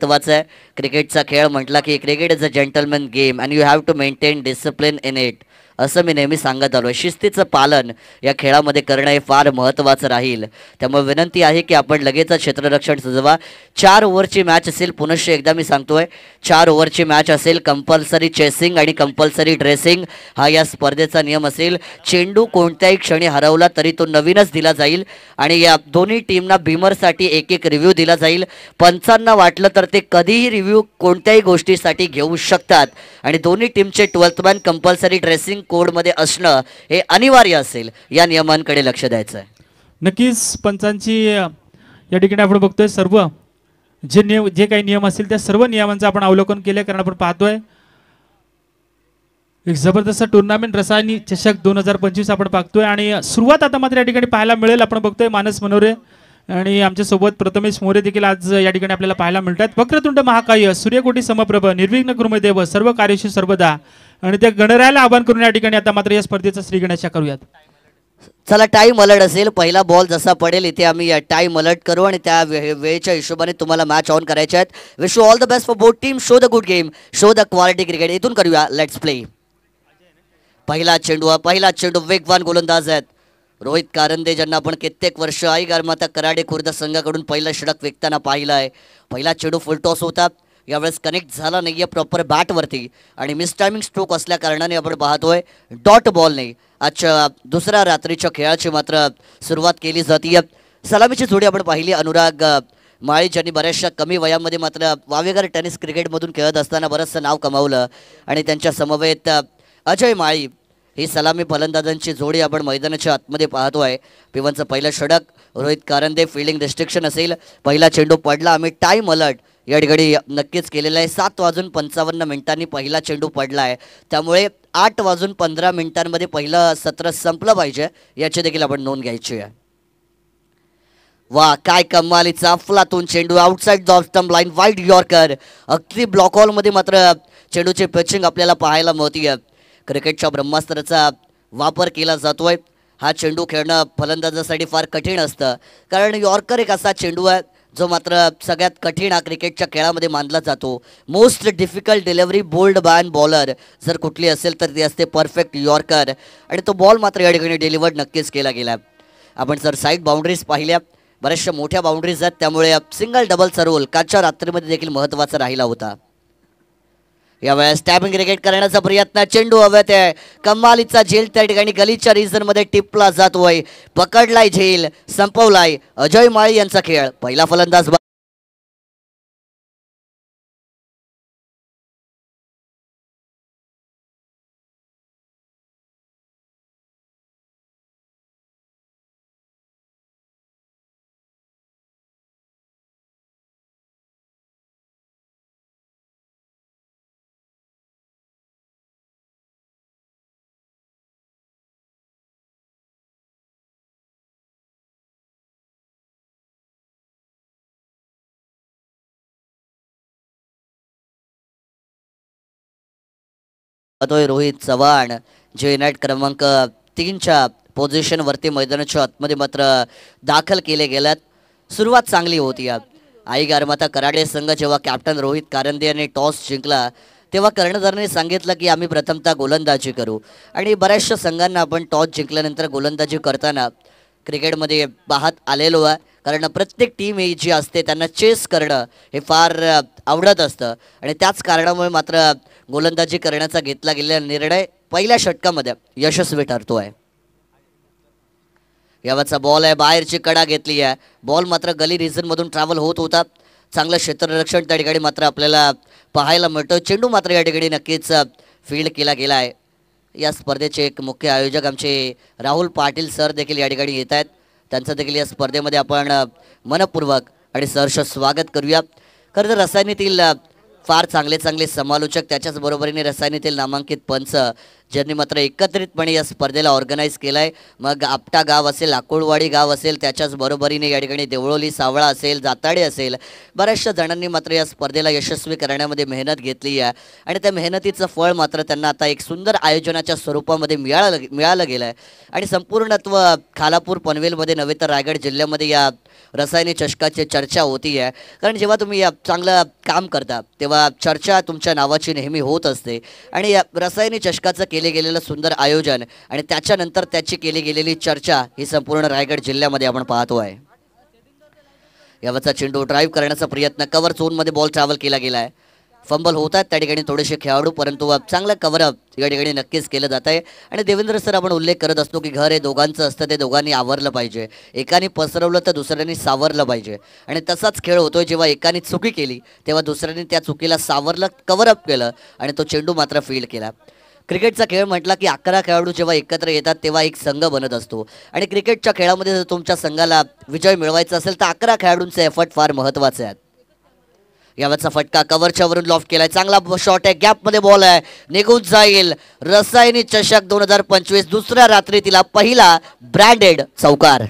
महत्त्वाचा आहे. क्रिकेटचा खेळ म्हटला की cricket is a gentleman game and you have to maintain discipline in it. असं मी नेहमी सांगत आलो. शिस्तीचं पालन या खेळामध्ये करणं हे फार महत्त्वाचं राहील. त्यामुळे विनंती आहे की आपण लगेचच क्षेत्ररक्षण सजवा. 4 ओव्हरची मॅच असेल. पुनश्च एकदा मी सांगतोय, 4 ओव्हरची मॅच असेल. कंपल्सरी चेसिंग आणि कंपल्सरी ड्रेसिंग हा या स्पर्धेचा नियम असेल. चेंडू कोणत्याही क्षणी हरवला तरी तो नवीनच दिला जाईल आणि या दोन्ही टीमना बीमरसाठी एक एक रिव्ह्यू दिला जाईल. पंचांना वाटलं तर ते कधीही रिव्ह्यू कोणत्याही गोष्टीसाठी घेऊ शकतात आणि दोन्ही टीमचे 12th मॅन कंपल्सरी ड्रेसिंग कोडमध्ये असणं हे अनिवार्य असेल. या नियमांकडे लक्ष द्यायचं आहे. नक्कीच पंचांची या ठिकाणी आपण बघतोय सर्व जे काही नियम असतील त्या सर्व नियमांचं आपण अवलोकन केले, कारण आपण पाहतोय एक जबरदस्त टुर्नामेंट रसायनी चषक 2025 आपण पाहतोय आणि सुरुवात आता मात्र या ठिकाणी पाहायला मिळेल. आपण बघतोय मानस मनोरे आणि आमच्या सोबत प्रथमेश मोरे देखील आज या ठिकाणी आपल्याला पाहायला मिळतात. वक्रतुंड महाकाय, सूर्यकोटी समप्रभ, निर्विघ्न कुर्मदेव, सर्व कार्यशी सर्वदा आणि त्या गणरायाला आवाहन करून या ठिकाणी आता मात्र या स्पर्धेचा श्री गणेशा करूयात. चला, टाइम अलर्ट असेल. पहिला बॉल जसा पडेल इथे आम्ही टाइम अलर्ट करू आणि त्या वेळेच्या हिशोबाने तुम्हाला मॅच ऑन करायचे आहेत. Wish you all the best for both team. Show the good game, show the quality cricket. इथून करूया, लेट्स प्ले. पहिला चेंडू वेगवान गोलंदाज आहेत रोहित कारंदे, ज्यांना आपण कित्येक वर्ष आई गारमाता कराडे खुर्द संघाकडून पहिला षटक फेकताना पाहिलं आहे. पहिला चेंडू फुल टॉस होता, यावेळेस कनेक्ट झाला नाही आहे प्रॉपर बॅटवरती आणि मिस टायमिंग स्ट्रोक असल्या कारणाने आपण पाहतोय डॉट बॉल नाही. आजच्या दुसऱ्या रात्रीच्या खेळाची मात्र सुरुवात केली जाते. सलामीची जोडी आपण पाहिली अनुराग माळी, ज्यांनी बऱ्याचशा कमी वयामध्ये मात्र वावेघर टेनिस क्रिकेटमधून खेळत असताना बरंचसं नाव कमावलं आणि त्यांच्या समवेत अजय माळी ही सलामी फलंदाजांची जोडी आपण मैदानाच्या आतमध्ये पाहतोय. पिवांचं पहिलं षटक, रोहित कारंदे. फिल्डिंग रिस्ट्रिक्शन असेल. पहिला चेंडू पडला. आम्ही टाइम अलर्ट या ठिकाणी नक्कीच केलेला आहे. 7:55 पहिला चेंडू पडला आहे, त्यामुळे 8:15 पहिलं सत्र संपलं पाहिजे, याची देखील आपण नोंद घ्यायची आहे. वा, काय कमालीचा अफलातून चेंडू, outside the stump line, wide yorker. अगदी ब्लॉक हॉलमध्ये मात्र चेंडूची पिचिंग आपल्याला पाहायला मिळते. क्रिकेटच्या ब्रह्मास्त्राचा वापर केला जातोय. हा चेंडू खेळणं फलंदाजासाठी फार कठीण असतं, कारण यॉर्कर एक असा चेंडू आहे जो मात्र सगळ्यात कठीण हा क्रिकेटच्या खेळामध्ये मानला जातो. Most difficult delivery bowled ban bowler जर कुठली असेल तर ती असते परफेक्ट यॉर्कर, आणि तो बॉल मात्र या ठिकाणी डिलिव्हर्ड नक्कीच केला गेला. आपण जर साईड बाउंड्रीज पाहिल्या, बऱ्याचशा मोठ्या बाउंड्रीज आहेत, त्यामुळे सिंगल डबलचा रोल कालच्या रात्रीमध्ये देखील महत्त्वाचा राहिला होता. यावेळेस टॅपिंग क्रिकेट करण्याचा प्रयत्न, चेंडू हवेत आहे. कमालीचा झेल त्या ठिकाणी गलीच्या रिजनमध्ये टिपला जातोय. पकडलाय झेल, संपवलाय. अजय माळी यांचा खेळ. पहिला फलंदाज रोहित चव्हाण, जे नेट क्रमांक 3च्या पोझिशनवरती मैदानाच्या आतमध्ये मात्र दाखल केले गेल्यात. सुरुवात चांगली होती. आई गारमाता कराडे संघ जेव्हा कॅप्टन रोहित कारंदे यांनी टॉस जिंकला तेव्हा कर्णधाराने सांगितलं की आम्ही प्रथमतः गोलंदाजी करू, आणि बऱ्याचशा संघांना आपण टॉस जिंकल्यानंतर गोलंदाजी करताना क्रिकेटमध्ये पाहत आलेलो आहे, कारण प्रत्येक टीम ही जी असते त्यांना चेस करणं हे फार आवडत असतं आणि त्याच कारणामुळे मात्र गोलंदाजी करण्याचा घेतला गेलेला निर्णय पहिल्या षटकामध्ये यशस्वी ठरतो आहे. यावरचा बॉल आहे, बाहेरची कडा घेतली आहे. बॉल मात्र गली रिजनमधून ट्रॅव्हल होत होता. चांगलं क्षेत्ररक्षण त्या ठिकाणी मात्र आपल्याला पाहायला मिळतं. चेंडू मात्र या ठिकाणी नक्कीच फील्ड केला गेला आहे. या स्पर्धेचे एक मुख्य आयोजक आमचे राहुल पाटील सर देखील या ठिकाणी येत आहेत. त्यांचं देखील या स्पर्धेमध्ये आपण मनपूर्वक आणि सहर्ष स्वागत करूया. खरं तर रसायनीतील फार चांगले चांगले समालोचक, त्याच्याच बरोबरीने रसायनीतील नामांकित पंच, ज्यांनी मात्र एकत्रितपणे या स्पर्धेला ऑर्गनाईज केलं आहे. मग आपटा गाव असेल, लाकूडवाडी गाव असेल, त्याच्याच बरोबरीने या ठिकाणी देवळोली सावळा असेल, जाताडे असेल, बऱ्याचशा जणांनी मात्र या स्पर्धेला यशस्वी करण्यामध्ये मेहनत घेतली आहे आणि त्या मेहनतीचं फळ मात्र त्यांना आता एक सुंदर आयोजनाच्या स्वरूपामध्ये मिळालं गेलं आहे. आणि संपूर्णत्व खालापूर पनवेलमध्ये नव्हे तर रायगड जिल्ह्यामध्ये या रसायनी चषकाची चर्चा होती आहे, कारण जेव्हा तुम्ही चांगलं काम करता तेव्हा चर्चा तुमच्या नावाची नेहमी होत असते. आणि रसायनी चषकाचं केले गेलेलं सुंदर आयोजन आणि त्याच्यानंतर त्याची केली गेलेली चर्चा ही संपूर्ण रायगड जिल्ह्यामध्ये आपण पाहतो आहे. यावरचा चेंडू ड्राईव्ह करण्याचा प्रयत्न, कव्हर झोनमध्ये बॉल ट्रॅव्हल केला गेला आहे. फंबल होत आहेत त्या ठिकाणी थोडेसे खेळाडू, परंतु चांगलं कव्हरअप या ठिकाणी नक्कीच केलं जात आहे. आणि देवेंद्र सर आपण उल्लेख करत असतो की घर हे दोघांचं असतं, ते दोघांनी आवरलं पाहिजे. एकाने पसरवलं तर दुसऱ्यांनी सावरलं पाहिजे. आणि तसाच खेळ होतोय, जेव्हा एकाने चुकी केली तेव्हा दुसऱ्याने त्या चुकीला सावरलं, कव्हरअप केलं आणि तो चेंडू मात्र फील्ड केला. क्रिकेटचा खेळ म्हटला की 11 खेळाडू जेव्हा एकत्र येतात तेव्हा एक संघ बनत असतो. आणि क्रिकेटच्या खेळामध्ये जर तुमच्या संघाला विजय मिळवायचा असेल तर 11 खेळाडूंचे एफर्ट फार महत्त्वाचे आहेत. यावरचा फटका कव्हरच्या वरून लॉफ्ट केलाय, चांगला शॉट आहे, गॅपमध्ये बॉल आहे, निघून जाईल. रसायनी चषक 2025 दुसऱ्या रात्री तिला पहिला ब्रँडेड चौकार.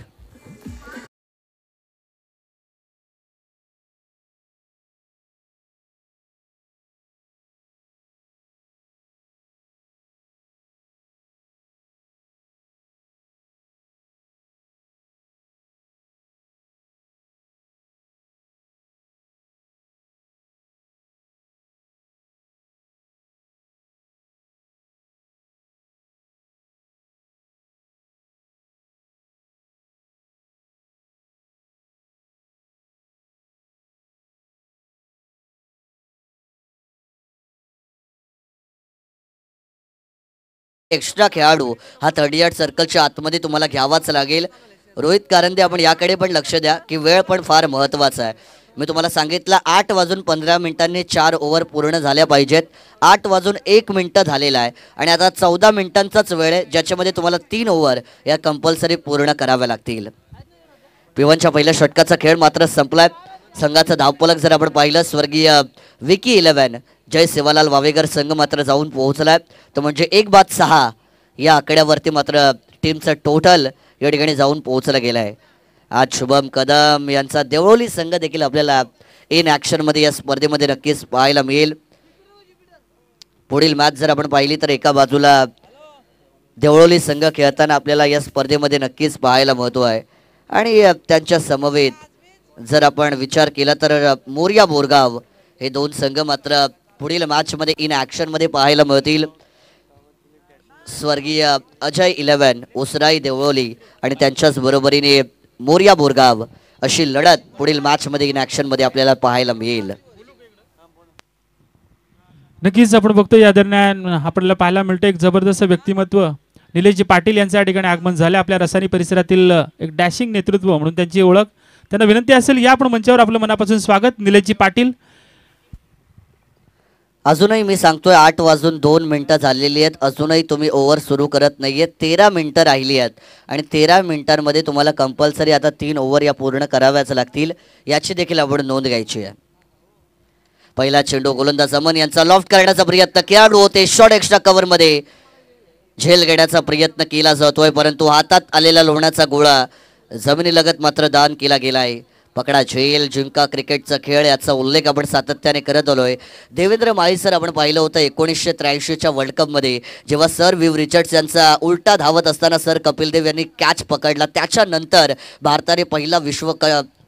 एक्स्ट्रा खेळाडू हा 38 सर्कलच्या आतमध्ये तुम्हाला घ्यावाच लागेल. रोहित कारंदे, आपण याकडे पण लक्ष द्या की वेळ पण फार महत्त्वाचा आहे. मी तुम्हाला सांगितलं 8:15 4 ओव्हर पूर्ण झाल्या पाहिजेत. 8:01 झालेला आहे आणि आता 14 मिनिटांचाच वेळ आहे, ज्याच्यामध्ये तुम्हाला 3 ओव्हर या कंपल्सरी पूर्ण कराव्या लागतील. पिवनच्या पहिल्या षटकाचा खेळ मात्र संपलाय. संघाचा धावफलक जर आपण पाहिलं, स्वर्गीय विकी 11 जय सेवालाल वावेकर संघ मात्र जाऊन पोहोचलाय. तर म्हणजे 1/6 या आकड्यावरती मात्र टीमचं टोटल या ठिकाणी जाऊन पोहोचलं गेलं आहे. आज शुभम कदम यांचा देवळोली संघ देखील आपल्याला इन ॲक्शनमध्ये या स्पर्धेमध्ये नक्कीच पाहायला मिळेल. पुढील मॅच जर आपण पाहिली तर एका बाजूला देवळोली संघ खेळताना आपल्याला या स्पर्धेमध्ये नक्कीच पाहायला मिळतो आहे. आणि त्यांच्या समवेत जर आपण विचार केला तर मोरया बोरगाव हे दोन संघ मात्र पुढील मॅचमध्ये इन ॲक्शनमध्ये पाहायला मिळतील. स्वर्गीय अजय 11 उसराई देवळोली आणि त्यांच्याच बरोबरीने मोरया बोरगाव अशी लढत पुढील मॅचमध्ये इन ॲक्शनमध्ये आपल्याला पाहायला मिळेल. नक्कीच आपण बघतो या दरम्यान आपल्याला पाहायला मिळतं एक जबरदस्त व्यक्तिमत्व निलेशजी पाटील यांच्या या ठिकाणी आगमन झाले. आपल्या रसायनी परिसरातील एक डॅशिंग नेतृत्व म्हणून त्यांची ओळख. त्यांना विनंती असेल या आपण मंचावर आपलं मनापासून स्वागत निलेशजी पाटील. अजूनही मी सांगतोय 8:02 झालेली आहेत, अजूनही तुम्ही ओव्हर सुरू करत नाहीये. 13 मिनिटं राहिली आहेत आणि 13 मिनिटांमध्ये तुम्हाला कंपल्सरी आता 3 ओव्हर या पूर्ण कराव्याच लागतील, याची देखील आपण नोंद घ्यायची आहे. पहिला चेंडू गोलंदाज अमन यांचा लॉफ्ट करण्याचा प्रयत्न, खेळाडू होते शॉर्ट एक्स्ट्रा कव्हरमध्ये झेल घेण्याचा प्रयत्न केला जातोय, परंतु हातात आलेला लोण्याचा गोळा जमिनीलगत मात्र दान केला गेलाय. पकडा झेल जिंका क्रिकेटचा खेळ याचा उल्लेख आपण सातत्याने करत आलोय. देवेंद्र माळी सर आपण पाहिलं होतं 1983च्या वर्ल्ड कपमध्ये जेव्हा सर विव रिचर्ड्स यांचा उलटा धावत असताना सर कपिल देव यांनी कॅच पकडला, त्याच्यानंतर भारताने पहिला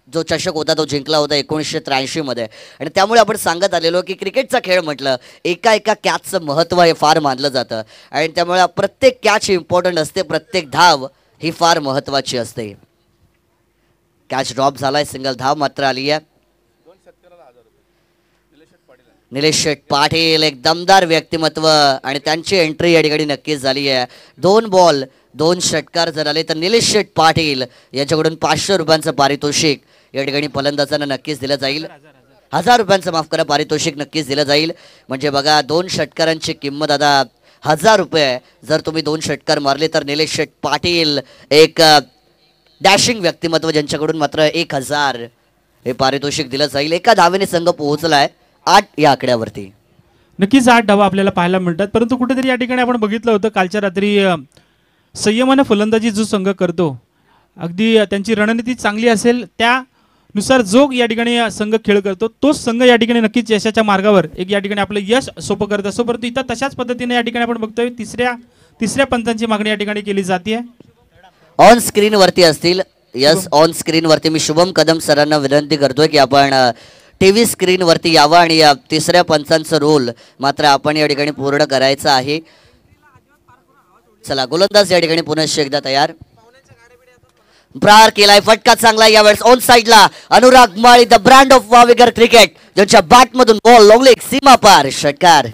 जो चषक होता तो जिंकला होता 1983 मध्ये. आणि त्यामुळे आपण सांगत आलेलो की क्रिकेटचा खेळ म्हटलं एका एका कॅचचं महत्त्व हे फार मानलं जातं आणि त्यामुळे प्रत्येक कॅच इम्पॉर्टंट असते, प्रत्येक धाव ही फार महत्त्वाची असते. कॅच ड्रॉप झालाय, सिंगल धाव मात्र आली आहे. निलेश शेठ पाटील एक दमदार व्यक्तिमत्व आणि त्यांची एंट्री या ठिकाणी नक्कीच झाली आहे. 2 बॉल 2 षटकार जर आले तर निलेश शेठ पाटील याच्याकडून 500 रुपयांचं पारितोषिक या ठिकाणी फलंदाजांना नक्कीच दिलं जाईल. 1000 रुपयांचं माफ करा पारितोषिक नक्कीच दिलं जाईल. म्हणजे बघा 2 षटकारांची किंमत आता 1000 रुपये. जर तुम्ही 2 षटकार मारले तर निलेश शेठ पाटील एक डॅशिंग व्यक्तिमत्व ज्यांच्याकडून मात्र 1000 हे पारितोषिक दिलं जाईल. एका धावेने संघ पोहोचलाय 8 या आकड्यावरती. नक्कीच 8 धावा आपल्याला पाहायला मिळतात, परंतु कुठेतरी या ठिकाणी आपण बघितलं होतं कालच्या रात्री संयमाने फलंदाजी जो संघ करतो, अगदी त्यांची रणनीती चांगली असेल त्यानुसार जो या ठिकाणी संघ खेळ करतो तोच संघ या ठिकाणी नक्कीच यशाच्या मार्गावर एक या ठिकाणी आपलं यश सोपं करत असतो. परंतु इथं तशाच पद्धतीने या ठिकाणी आपण बघतोय तिसऱ्या पंचांची मागणी या ठिकाणी केली जाते. ऑन स्क्रीन वरती असतील यस ऑन स्क्रीन वरती मी शुभम कदम सरांना विनंती करतोय की आपण टीव्ही स्क्रीन वरती यावा आणि या तिसऱ्या पंचांचा रोल मात्र आपण या ठिकाणी पूर्ण करायचा आहे. चला गोलंदाज या ठिकाणी पुन्हा एकदा तयार. प्रहार केलाय, फटका चांगला यावेळेस ऑन साइडला. अनुराग माळी द ब्रँड ऑफ वावेगर क्रिकेट, ज्यांच्या बॅट मधून बॉल लॉंग सीमा पार षटकार.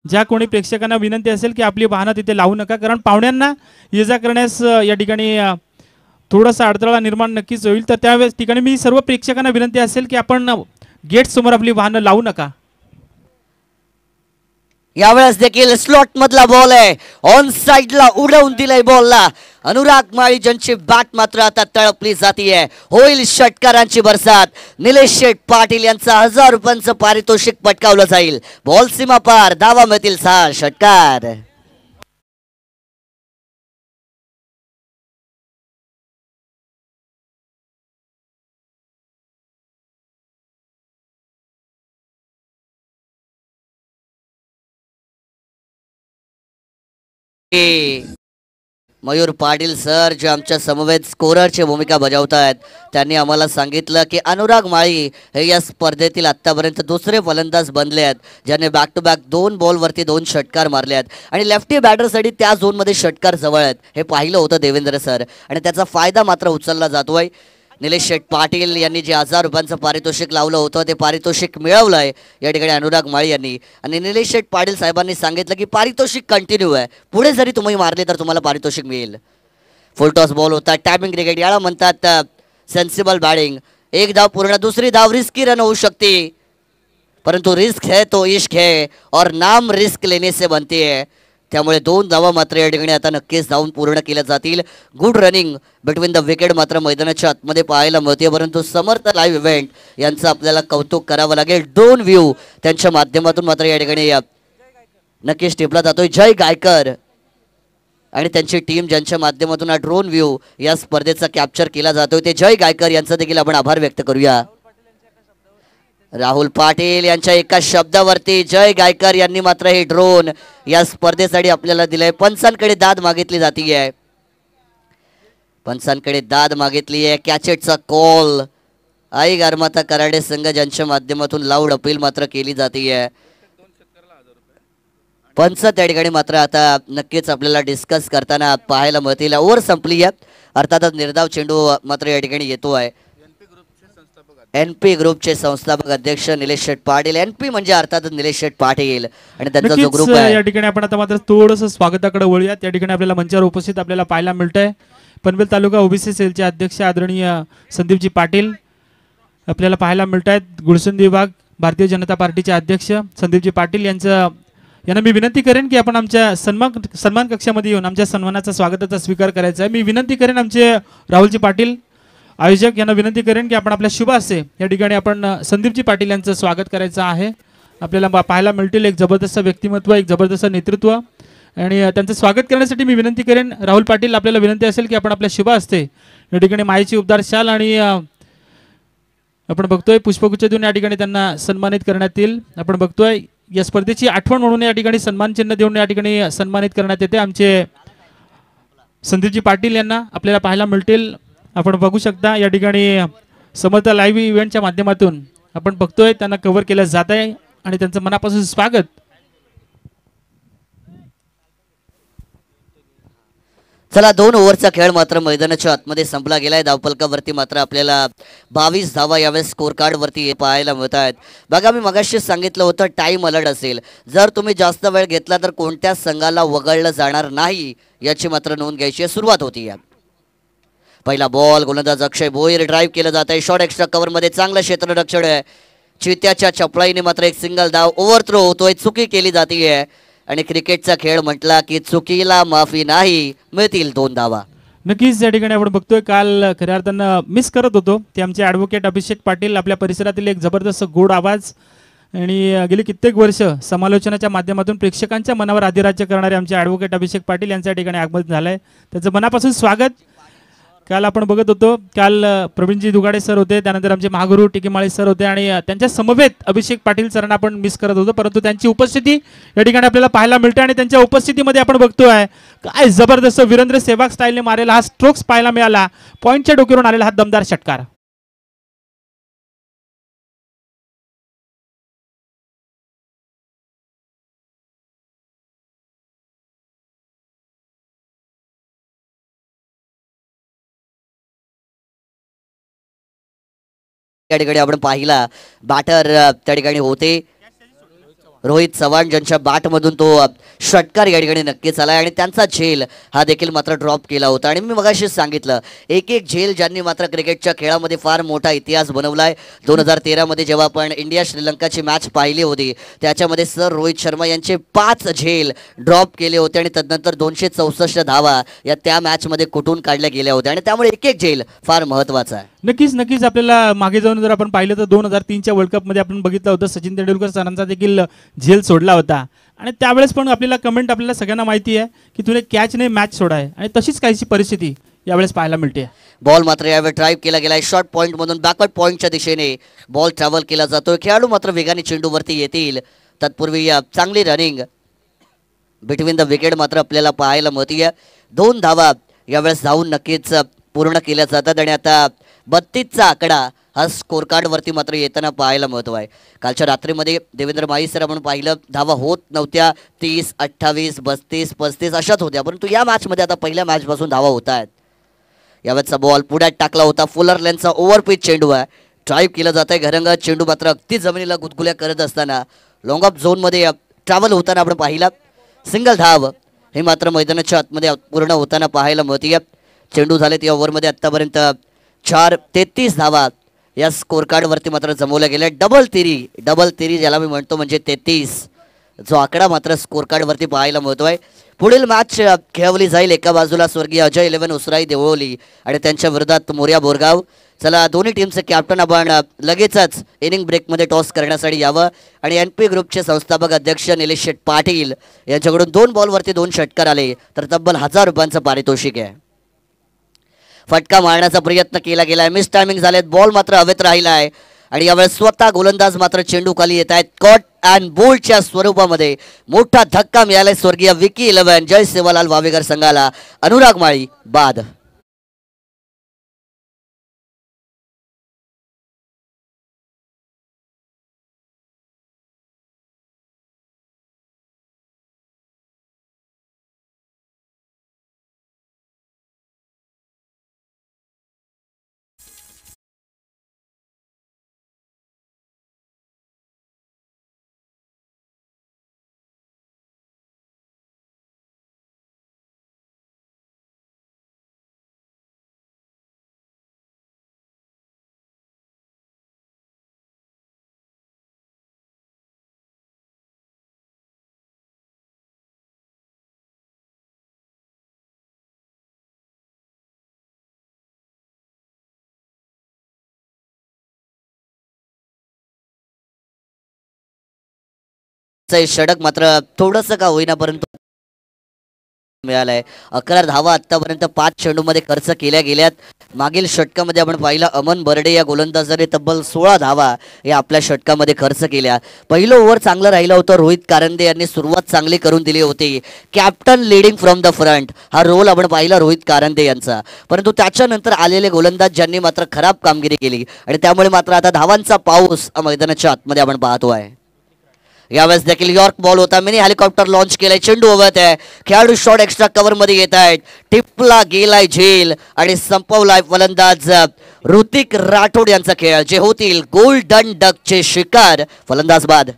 ज्या कोणी प्रेक्षकांना विनंती असेल की आपली वाहनं तिथे लावू नका, कारण पाहुण्यांना ये जा करण्यास या ठिकाणी थोडासा अडथळा निर्माण नक्कीच होईल. तर त्यावेळेस ठिकाणी मी सर्व प्रेक्षकांना विनंती असेल की आपण गेट समोर आपली वाहनं लावू नका. यावेळेस देखील स्लॉट मधला बॉल आहे, ऑन साइडला उडवून दिलाय बॉलला. अनुराग माळी ज्यांची बॅट मात्र आता तळपली जातीये. होईल षटकारांची बरसात. निलेश शेठ पाटील यांचा 1000 रुपयांचं पारितोषिक पटकावलं जाईल. बॉल सीमा पार, धावा मिळतील 6 षटकार. मयूर पाटील सर जे आमच्या समवेत स्कोररची भूमिका बजावत आहेत, त्यांनी आम्हाला सांगितलं की अनुराग माळी हे या स्पर्धेतील आतापर्यंत दुसरे फलंदाज बनले आहेत ज्यांनी बॅक टू बॅक 2 बॉलवरती 2 षटकार मारले आहेत आणि लेफ्टी बॅटरसाठी त्या झोनमध्ये षटकार जवळ आहेत. हे पाहिलं होतं देवेंद्र सर आणि त्याचा फायदा मात्र उचलला जातोय. निलेश शेठ पाटील यांनी जे 1000 रुपयांचं पारितोषिक लावलं होतं ते पारितोषिक मिळवलंय या ठिकाणी अनुराग माळी यांनी. आणि निलेश शेठ पाटील साहेबांनी सांगितलं की पारितोषिक कंटिन्यू आहे, पुढे जरी तुम्ही मारले तर तुम्हाला पारितोषिक मिळेल. फुल टॉस बॉल होता, टॅपिंग क्रिकेट याला म्हणतात सेन्सिबल बॅटिंग. एक धाव पूर्ण, दुसरी धाव रिस्की रन होऊ शकते, परंतु रिस्क है तो इश्क है और नाम रिस्क लेने से बनती है. त्यामुळे 2 धावा मात्र या ठिकाणी आता नक्कीच धावून पूर्ण केल्या जातील. Good running between the wicket मात्र मैदानाच्या आतमध्ये पाहायला मिळते, परंतु समर्थ लाईव्ह इव्हेंट यांचं आपल्याला कौतुक करावं लागेल. ड्रोन व्ह्यू त्यांच्या माध्यमातून मात्र या ठिकाणी नक्कीच टिपला जातोय. जय गायकर आणि त्यांची टीम ज्यांच्या माध्यमातून हा ड्रोन व्ह्यू या स्पर्धेचा कॅप्चर केला जातोय ते जय गायकर यांचा देखील आपण आभार व्यक्त करूया. राहुल पाटील यांच्या एका शब्दावरती जय गायकर यांनी मात्र हे ड्रोन या स्पर्धेसाठी आपल्याला दिलंय. पंचांकडे दाद मागितली जातीये, पंचांकडे दाद मागितली आहे. कॅचेटचा कॉल आई गारमाता कराडे संघ ज्यांच्या माध्यमातून लाऊड अपील मात्र केली जातीये. पंच त्या ठिकाणी मात्र आता नक्कीच आपल्याला डिस्कस करताना पाहायला मिळतील. ओव्हर संपली आहे, अर्थातच निर्धाव चेंडू मात्र या ठिकाणी येतो आहे. एनपी ग्रुपचे संस्थापक अध्यक्ष निलेश शेठ पाटील. एनपी म्हणजे अर्थातच निलेश शेठ पाटील आणि त्यांचा जो ग्रुप आहे या ठिकाणी आपण आता मात्र थोडंसं स्वागताकडे वळूयात. या ठिकाणी आपल्याला मंचावर उपस्थित आपल्याला पाहायला मिळतंय पनवेल तालुका ओबीसी सेलचे अध्यक्ष आदरणीय संदीपजी पाटील आपल्याला पाहायला मिळत आहेत. गुळसंदी विभाग भारतीय जनता पार्टीचे अध्यक्ष संदीपजी पाटील यांना मी विनंती करेन की आपण आमच्या सन्मान कक्षामध्ये येऊन आमच्या सन्मानाचा स्वागताचा स्वीकार करायचा आहे. मी विनंती करेन आमचे राहुलजी पाटील आयोजक यांना विनंती करेन की आपण आपल्या शुभ हस्ते या ठिकाणी आपण संदीपजी पाटील यांचं स्वागत करायचं आहे. आपल्याला पाहायला मिळतील एक जबरदस्त व्यक्तिमत्व, एक जबरदस्त नेतृत्व आणि त्यांचं स्वागत करण्यासाठी मी विनंती करेन राहुल पाटील आपल्याला विनंती असेल की आपण आपल्या शुभ हस्ते या ठिकाणी मायेची उबदार शाल आणि आपण बघतोय पुष्पगुच्छ देऊन या ठिकाणी त्यांना सन्मानित करण्यात येईल. आपण बघतोय या स्पर्धेची आठवण म्हणून या ठिकाणी सन्मान चिन्ह देऊन या ठिकाणी सन्मानित करण्यात येते. आमचे संदीपजी पाटील यांना आपल्याला पाहायला मिळतील. आपण बघू शकता या ठिकाणी समर्थ लाईव्ह इव्हेंटच्या माध्यमातून आपण बघतोय त्यांना कव्हर केलं जात आहे आणि त्यांचं मनापासून स्वागत. चला 2 ओव्हरचा खेळ मात्र मैदानाच्या आतमध्ये संपला गेलाय. धावफलकावरती मात्र आपल्याला 22 धावा यावेळेस स्कोर कार्ड वरती पाहायला मिळत आहेत. बघा मी मगाशी सांगितलं होतं टाइम अलर्ट असेल, जर तुम्ही जास्त वेळ घेतला तर कोणत्याच संघाला वगळलं जाणार नाही याची मात्र नोंद घ्यायची सुरुवात होती. पहिला बॉल गोलंदाज अक्षय भोईर ड्राईव्ह केलं जात आहे. शॉर्ट एक्स्ट्रा कव्हर मध्ये चांगलं क्षेत्ररक्षण आहे. चित्याच्या चपळाईने मात्र एक सिंगल धाव. ओव्हर थ्रो होतोय, चुकी केली जाते आणि क्रिकेटचा खेळ म्हटला की चुकीला माफी नाही, मिळतील 2 धावा. नक्कीच या ठिकाणी आपण बघतोय काल खऱ्या अर्थानं मिस करत होतो ते आमचे ॲडव्होकेट अभिषेक पाटील. आपल्या परिसरातील एक जबरदस्त गोड आवाज आणि गेली कित्येक वर्ष समालोचनाच्या माध्यमातून प्रेक्षकांच्या मनावर अधिराज्य करणारे आमचे ॲडव्होकेट अभिषेक पाटील यांच्या ठिकाणी आगमन झालंय. त्याचं मनापासून स्वागत. काल आपण बघत होतो, काल प्रवीणजी दुगाडे सर होते, त्यानंतर आमचे महागुरू टिकेमाळे सर होते आणि त्यांच्या समवेत अभिषेक पाटील सरांना आपण मिस करत होतो, परंतु त्यांची उपस्थिती या ठिकाणी आपल्याला पाहायला मिळते आणि त्यांच्या उपस्थितीमध्ये आपण बघतोय काय जबरदस्त वीरेंद्र सेहवाग स्टाईलने मारेला हा स्ट्रोक्स पाहायला मिळाला. पॉईंटच्या डोक्यावरून आलेला हा दमदार षटकार. त्या ठिकाणी आपण पाहिला बॅटर त्या ठिकाणी होते रोहित चव्हाण, ज्यांच्या बॅटमधून तो षटकार या ठिकाणी नक्कीच आला आणि त्यांचा झेल हा देखील मात्र ड्रॉप केला होता. आणि मी मगाशीच सांगितलं, एक एक झेल ज्यांनी मात्र क्रिकेटच्या खेळामध्ये फार मोठा इतिहास बनवलाय. 2013 मध्ये जेव्हा आपण इंडिया श्रीलंकाची मॅच पाहिली होती, त्याच्यामध्ये सर रोहित शर्मा यांचे 5 झेल ड्रॉप केले होते आणि तदनंतर 264 धावा या त्या मॅचमध्ये कुठून काढल्या गेल्या होत्या आणि त्यामुळे एक एक झेल फार महत्त्वाचा आहे. नक्कीच नक्कीच आपल्याला मागे जाऊन जर आपण पाहिलं तर 2003च्या वर्ल्ड कपमध्ये आपण बघितलं होतं सचिन तेंडुलकर सरांचा देखील झेल सोडला होता आणि त्यावेळेस पण आपल्याला कमेंट आपल्याला सगळ्यांना माहिती आहे की तुने कॅच ने मॅच सोडाय आणि तशीच काहीशी परिस्थिती यावेळेस पाहायला मिळते. बॉल मात्र यावेळी ड्राईव्ह केला गेलाय शॉर्ट पॉईंट मधून बॅकवर्ड पॉईंटच्या दिशेने बॉल ट्रॅव्हल केला जातोय. खेळाडू मात्र वेगाने चेंडूवरती येतील. तत्पूर्वी चांगली रनिंग बिटवीन द विकेट मात्र आपल्याला पाहायला मिळते. 2 धावा यावेळेस धावून नक्कीच पूर्ण केल्या जातात आणि आता 32चा आकडा हा स्कोर कार्डवरती मात्र येताना पाहायला मिळतो आहे. कालच्या रात्रीमध्ये देवेंद्र माई सर आपण पाहिलं धावा होत नव्हत्या, 30, 28, 32, 35 अशाच होत्या, परंतु या मॅचमध्ये आता पहिल्या मॅचपासून धावा होत आहेत. यावेळेचा बॉल पुढ्यात टाकला होता, फुलर लेनचा ओव्हरपिच चेंडू आहे, ड्राईव्ह केला जात आहे घरंगत चेंडू मात्र अगदी जमिनीला गुदगुल्या करत असताना लॉंग ऑफ झोनमध्ये ट्रॅव्हल होताना आपण पाहिला. सिंगल धाव हे मात्र मैदानाच्या आतमध्ये पूर्ण होताना पाहायला मिळते. चेंडू झालेत या ओव्हरमध्ये आत्तापर्यंत 4-33 धावा या स्कोर कार्डवरती मात्र जमवल्या गेल्या. डबल तिरी ज्याला मी म्हणतो म्हणजे 33 जो आकडा मात्र स्कोर कार्डवरती पाहायला मिळतोय. पुढील मॅच खेळवली जाईल एका बाजूला स्वर्गीय अजय 11 उसराई देवळी आणि त्यांच्या विरोधात मोर्या बोरगाव. चला दोन्ही टीमचे कॅप्टन आपण लगेचच इनिंग ब्रेकमध्ये टॉस करण्यासाठी यावं आणि NP ग्रुपचे संस्थापक अध्यक्ष निलेश शेठ पाटील यांच्याकडून 2 बॉलवरती 2 षटकार आले तर तब्बल 1000 रुपयांचं पारितोषिक आहे. फटका मारण्याचा प्रयत्न केला गेलाय, मिस टायमिंग झालेत, बॉल मात्र हवेत राहिला आहे आणि यावेळेस स्वतः गोलंदाज मात्र चेंडू खाली येत आहेत. कॉट अँड बोल्डच्या स्वरूपामध्ये मोठा धक्का मिळालाय स्वर्गीय विकी 11 जय सेवालाल वावेकर संघाला. अनुराग माळी बाद. षटक मात्र थोडंसं का होईना परंतु मिळालाय. 11 धावा आतापर्यंत 5 चेंडूमध्ये खर्च केल्या गेल्यात. मागील षटकामध्ये आपण पाहिलं अमन बर्डे या गोलंदाजाने तब्बल 16 धावा या आपल्या षटकामध्ये खर्च केल्या. पहिलं ओव्हर चांगलं राहिलं होतं, रोहित कारंदे यांनी सुरुवात चांगली करून दिली होती. Captain leading from the front हा रोल आपण पाहिला रोहित कारंदे यांचा, परंतु त्याच्यानंतर आलेले गोलंदाज ज्यांनी मात्र खराब कामगिरी केली आणि त्यामुळे मात्र आता धावांचा पाऊस मैदानाच्या आतमध्ये आपण पाहतो आहे. यावेळेस देखील यॉर्क बॉल होता, मिनी हेलिकॉप्टर लॉन्च केलाय, चेंडू हवत आहे, खेळाडू शॉट एक्स्ट्रा कव्हर मध्ये येत आहेत, टिपला गेलाय झेल आणि संपवलाय फलंदाज ऋतिक राठोड यांचा खेळ, जे होतील गोल्डन डकचे शिकार. फलंदाज बाद.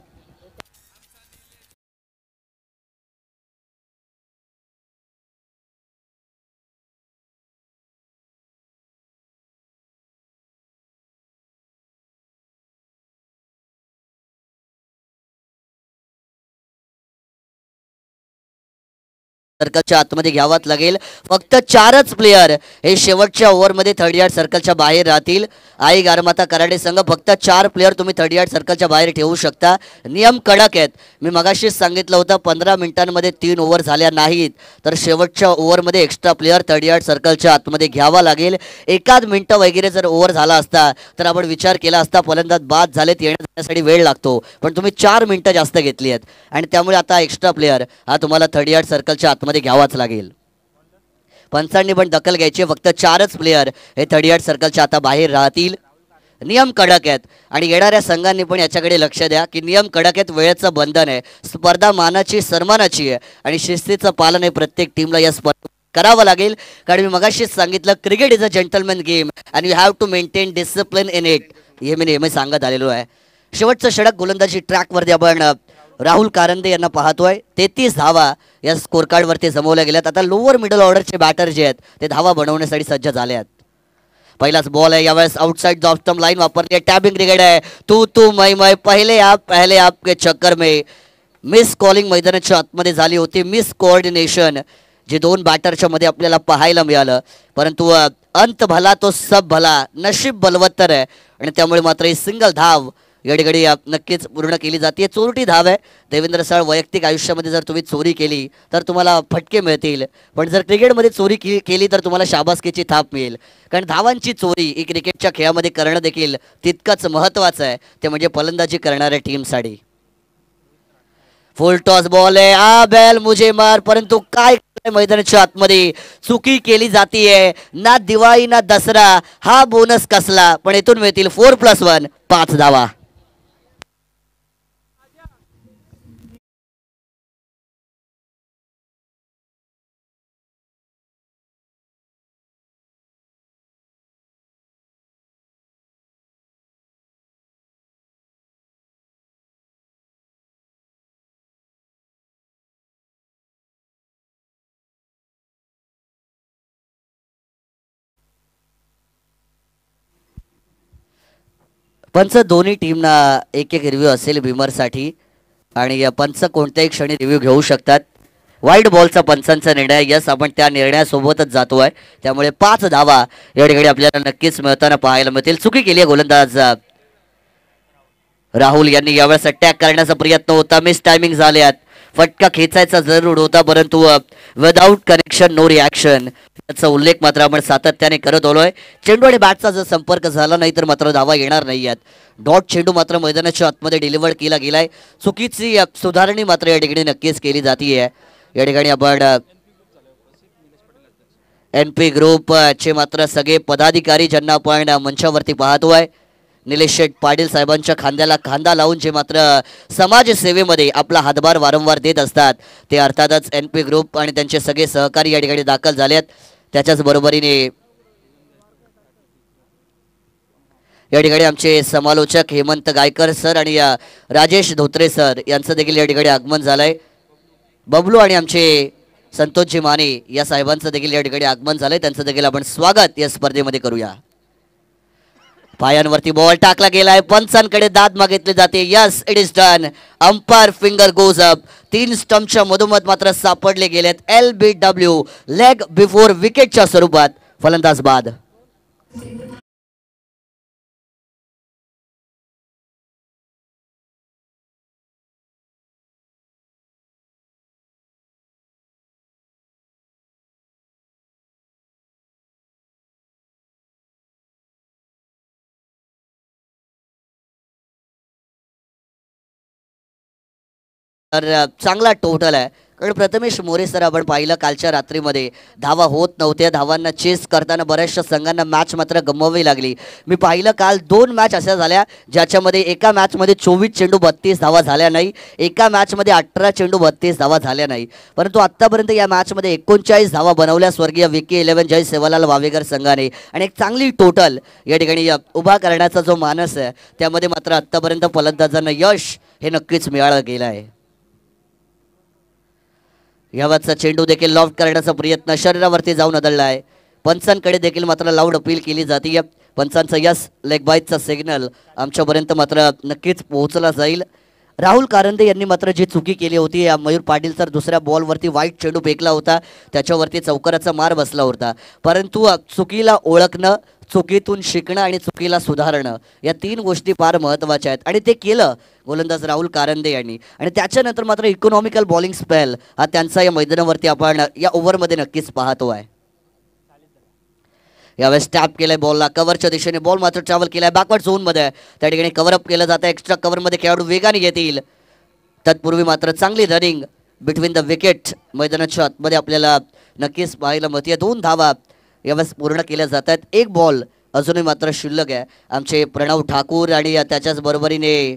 सर्कलच्या आतमध्ये घ्यावाच लागेल. फक्त 4च प्लेयर हे शेवटच्या ओव्हरमध्ये 3rd यार्ड सर्कलच्या बाहेर राहतील. आई गारमाता कराडे संघ फक्त 4 प्लेयर तुम्ही 3rd यार्ड सर्कलच्या बाहेर ठेवू शकता. नियम कडक आहेत. मी मगाशीच सांगितलं होतं 15 मिनिटांमध्ये 3 ओव्हर झाल्या नाहीत तर शेवटच्या ओव्हरमध्ये एक्स्ट्रा प्लेयर 3rd यार्ड सर्कलच्या आतमध्ये घ्यावा लागेल. एकाच मिनिटं वगैरे जर ओव्हर झाला असता तर आपण विचार केला असता फलंदाज बाद झालेत येण्यासाठी वेळ लागतो, पण तुम्ही 4 मिनिटं जास्त घेतली आहेत आणि त्यामुळे आता एक्स्ट्रा प्लेयर हा तुम्हाला 3rd यार्ड सर्कलच्या आतमध्ये घ्यावाच लागेल. पंचांनी पण दखल घ्यायची. फक्त 4च प्लेयर हे 3rd यार्ड सर्कलच्या आता बाहेर राहतील. नियम कडक आहेत आणि येणाऱ्या संघांनी पण याच्याकडे लक्ष द्या की नियम कडक आहेत. वेळेचं बंधन आहे. स्पर्धा मानाची सन्मानाची आहे आणि शिस्तीचं पालन आहे. प्रत्येक टीमला या स्पर्धा करावं लागेल. कारण मी मगाशीच सांगितलं cricket is a gentleman game and you have to maintain discipline in it. हे मी नेहमी सांगत आलेलो आहे. शेवटचं षटक गोलंदाजी ट्रॅकवरती आपण राहुल कारंदे यांना पाहतोय. 33 धावा या स्कोर कार्डवरती जमवल्या गेल्यात. आता लोअर मिडल ऑर्डरचे बॅटर जे आहेत ते धावा बनवण्यासाठी सज्ज झाले आहेत. पहिलाच बॉल आहे यावेळेस आउटसाइड ऑफ स्टंप लाइन वापरली है. टॅबिंग क्रिकेट है. तू मैं पहले आप के चक्कर में मिस कॉलिंग मैदानाच्या आतमध्ये झाली होती. मिस कोऑर्डिनेशन जे 2 बॅटरच्या मध्ये आपल्याला पाहायला मिळालं. परंतु अंत भला तो सब भला, नशीब बलवत्तर आहे आणि त्यामुळे मात्र ही सिंगल धाव या ठिकाणी नक्कीच पूर्ण केली जाते. चोरटी धाव आहे. देवेंद्र सळ वैयक्तिक आयुष्यामध्ये जर तुम्ही चोरी केली तर तुम्हाला फटके मिळतील, पण जर क्रिकेटमध्ये चोरी केली तर तुम्हाला शाबासकीची थाप मिळेल. कारण धावांची चोरी ही क्रिकेटच्या खेळामध्ये करणं देखील तितकंच महत्त्वाचं आहे, ते म्हणजे फलंदाजी करणाऱ्या टीमसाठी. फुल टॉस बॉल आहे. आ बेल मुझे मार, परंतु काय मैदानाच्या आतमध्ये चुकी केली जातीये. ना दिवाळी ना दसरा हा बोनस कसला, पण इथून मिळतील 4+1 5 धावा. पंच दोन्ही टीमना एक रिव्ह्यू असेल भीमरसाठी आणि पंच कोणत्याही क्षणी रिव्ह्यू घेऊ शकतात. वाईट बॉलचा पंचांचा निर्णय. यस, आपण त्या निर्णयासोबतच जातोय. त्यामुळे 5 धावा या ठिकाणी आपल्याला नक्कीच मिळताना पाहायला मिळतील. चुकी केली आहे गोलंदाज राहुल यांनी. यावेळेस अटॅक करण्याचा प्रयत्न होता. मिस टायमिंग झाल्यात. फटका खेचायचा जरूर होता परंतु विदाउट कनेक्शन नो रिॲक्शन याचा उल्लेख मात्र आपण सातत्याने करत आलोय. चेंडू आणि बॅटचा जर संपर्क झाला नाही तर मात्र धावा येणार नाही आहेत. डॉट चेंडू मात्र मैदानाच्या आतमध्ये डिलिव्हर केला गेलाय. चुकीची सुधारणी मात्र या ठिकाणी नक्कीच केली जाते. या ठिकाणी आपण NP ग्रुप चे मात्र सगळे पदाधिकारी ज्यांना आपण मंचावरती पाहतोय, निलेश शेठ पाटील साहेबांच्या खांद्याला खांदा लावून जे मात्र समाजसेवेमध्ये आपला हातभार वारंवार देत असतात, ते अर्थातच NP ग्रुप आणि त्यांचे सगळे सहकारी या ठिकाणी दाखल झालेत. त्याच्याच बरोबरीने या ठिकाणी आमचे समालोचक हेमंत गायकर सर आणि राजेश धोत्रे सर यांचं देखील या ठिकाणी आगमन झालंय. बबलू आणि आमचे संतोषजी माने या साहेबांचं देखील या ठिकाणी आगमन झालंय. त्यांचं देखील आपण स्वागत या स्पर्धेमध्ये करूया. पायांवरती बॉल टाकला गेलाय. पंचांकडे दाद मागितली जाते. Yes, it is done. Umpire finger goes up. 3 स्टंपच्या मधोमध मात्र सापडले गेलेत. LBW लेग बिफोर विकेटच्या स्वरूपात फलंदाज बाद. तर चांगला टोटल आहे. कारण प्रथमेश मोरे सर आपण पाहिलं कालच्या रात्रीमध्ये धावा होत नव्हत्या. धावांना चेस करताना बऱ्याचशा संघांना मॅच मात्र गमवावी लागली. मी पाहिलं काल 2 मॅच अशा झाल्या ज्याच्यामध्ये एका मॅचमध्ये 24 चेंडू 32 धावा झाल्या नाही, एका मॅचमध्ये 18 चेंडू 32 धावा झाल्या नाही. परंतु आत्तापर्यंत या मॅचमध्ये 39 धावा बनवल्या स्वर्गीय विकी 11 जय सेवालाल वावेकर संघाने आणि एक चांगली टोटल या ठिकाणी उभा करण्याचा जो मानस आहे त्यामध्ये मात्र आत्तापर्यंत फलंदाजांना यश हे नक्कीच मिळालं गेलं आहे. यावरचा चेंडू देखील लॉफ्ट करण्याचा प्रयत्न शरीरावरती जाऊन आदळलाय. पंचांकडे देखील मात्र लाऊड अपील केली जाते. पंचांचा यस लेग बाईटचा सिग्नल आमच्यापर्यंत मात्र नक्कीच पोहोचला जाईल. राहुल कारंदे यांनी मात्र जी चुकी केली होती, मयूर पाटील सर दुसऱ्या बॉलवरती वाईट चेंडू फेकला होता, त्याच्यावरती चौकाराचा मार बसला होता. परंतु चुकीला ओळखणं, चुकीतून शिकणं आणि चुकीला सुधारणं या 3 गोष्टी फार महत्त्वाच्या आहेत आणि ते केलं गोलंदाज राहुल कारंदे यांनी. आणि त्याच्यानंतर मात्र इकॉनॉमिकल बॉलिंग स्पेल हा त्यांचा या मैदानावरती आपण या ओव्हरमध्ये नक्कीच पाहतो आहे. यावेळेस टॅप केलाय बॉलला, कव्हरच्या दिशेने बॉल मात्र ट्रॅव्हल केलाय बॅकवर्ड झोनमध्ये. त्या ठिकाणी कव्हरअप केलं जातं, एक्स्ट्रा कव्हरमध्ये खेळाडू वेगाने येतील. तत्पूर्वी मात्र चांगली रनिंग बिटवीन द विकेट मैदानाच्या आतमध्ये आपल्याला नक्कीच पाहायला मिळते. 2 धावा यावेळेस पूर्ण केल्या जातात. 1 बॉल अजूनही मात्र शिल्लक आहे. आमचे प्रणव ठाकूर आणि त्याच्याच बरोबरीने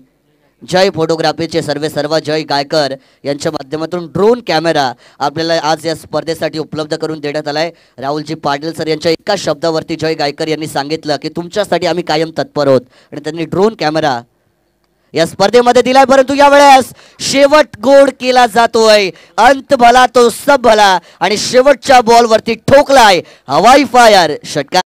जय फोटोग्राफीचे सर्व जय गायकर यांच्या माध्यमातून ड्रोन कॅमेरा आपल्याला आज या स्पर्धेसाठी उपलब्ध करून देण्यात आलाय. राहुलजी पाटील सर यांच्या एका शब्दावरती जय गायकर यांनी सांगितलं की तुमच्यासाठी आम्ही कायम तत्पर आहोत आणि त्यांनी ड्रोन कॅमेरा या स्पर्धेमध्ये दिलाय. परंतु यावेळेस शेवट गोड केला जातोय, अंत भला तो सब भला आणि शेवटच्या बॉलवरती ठोकलाय हवाई फायर षटकार.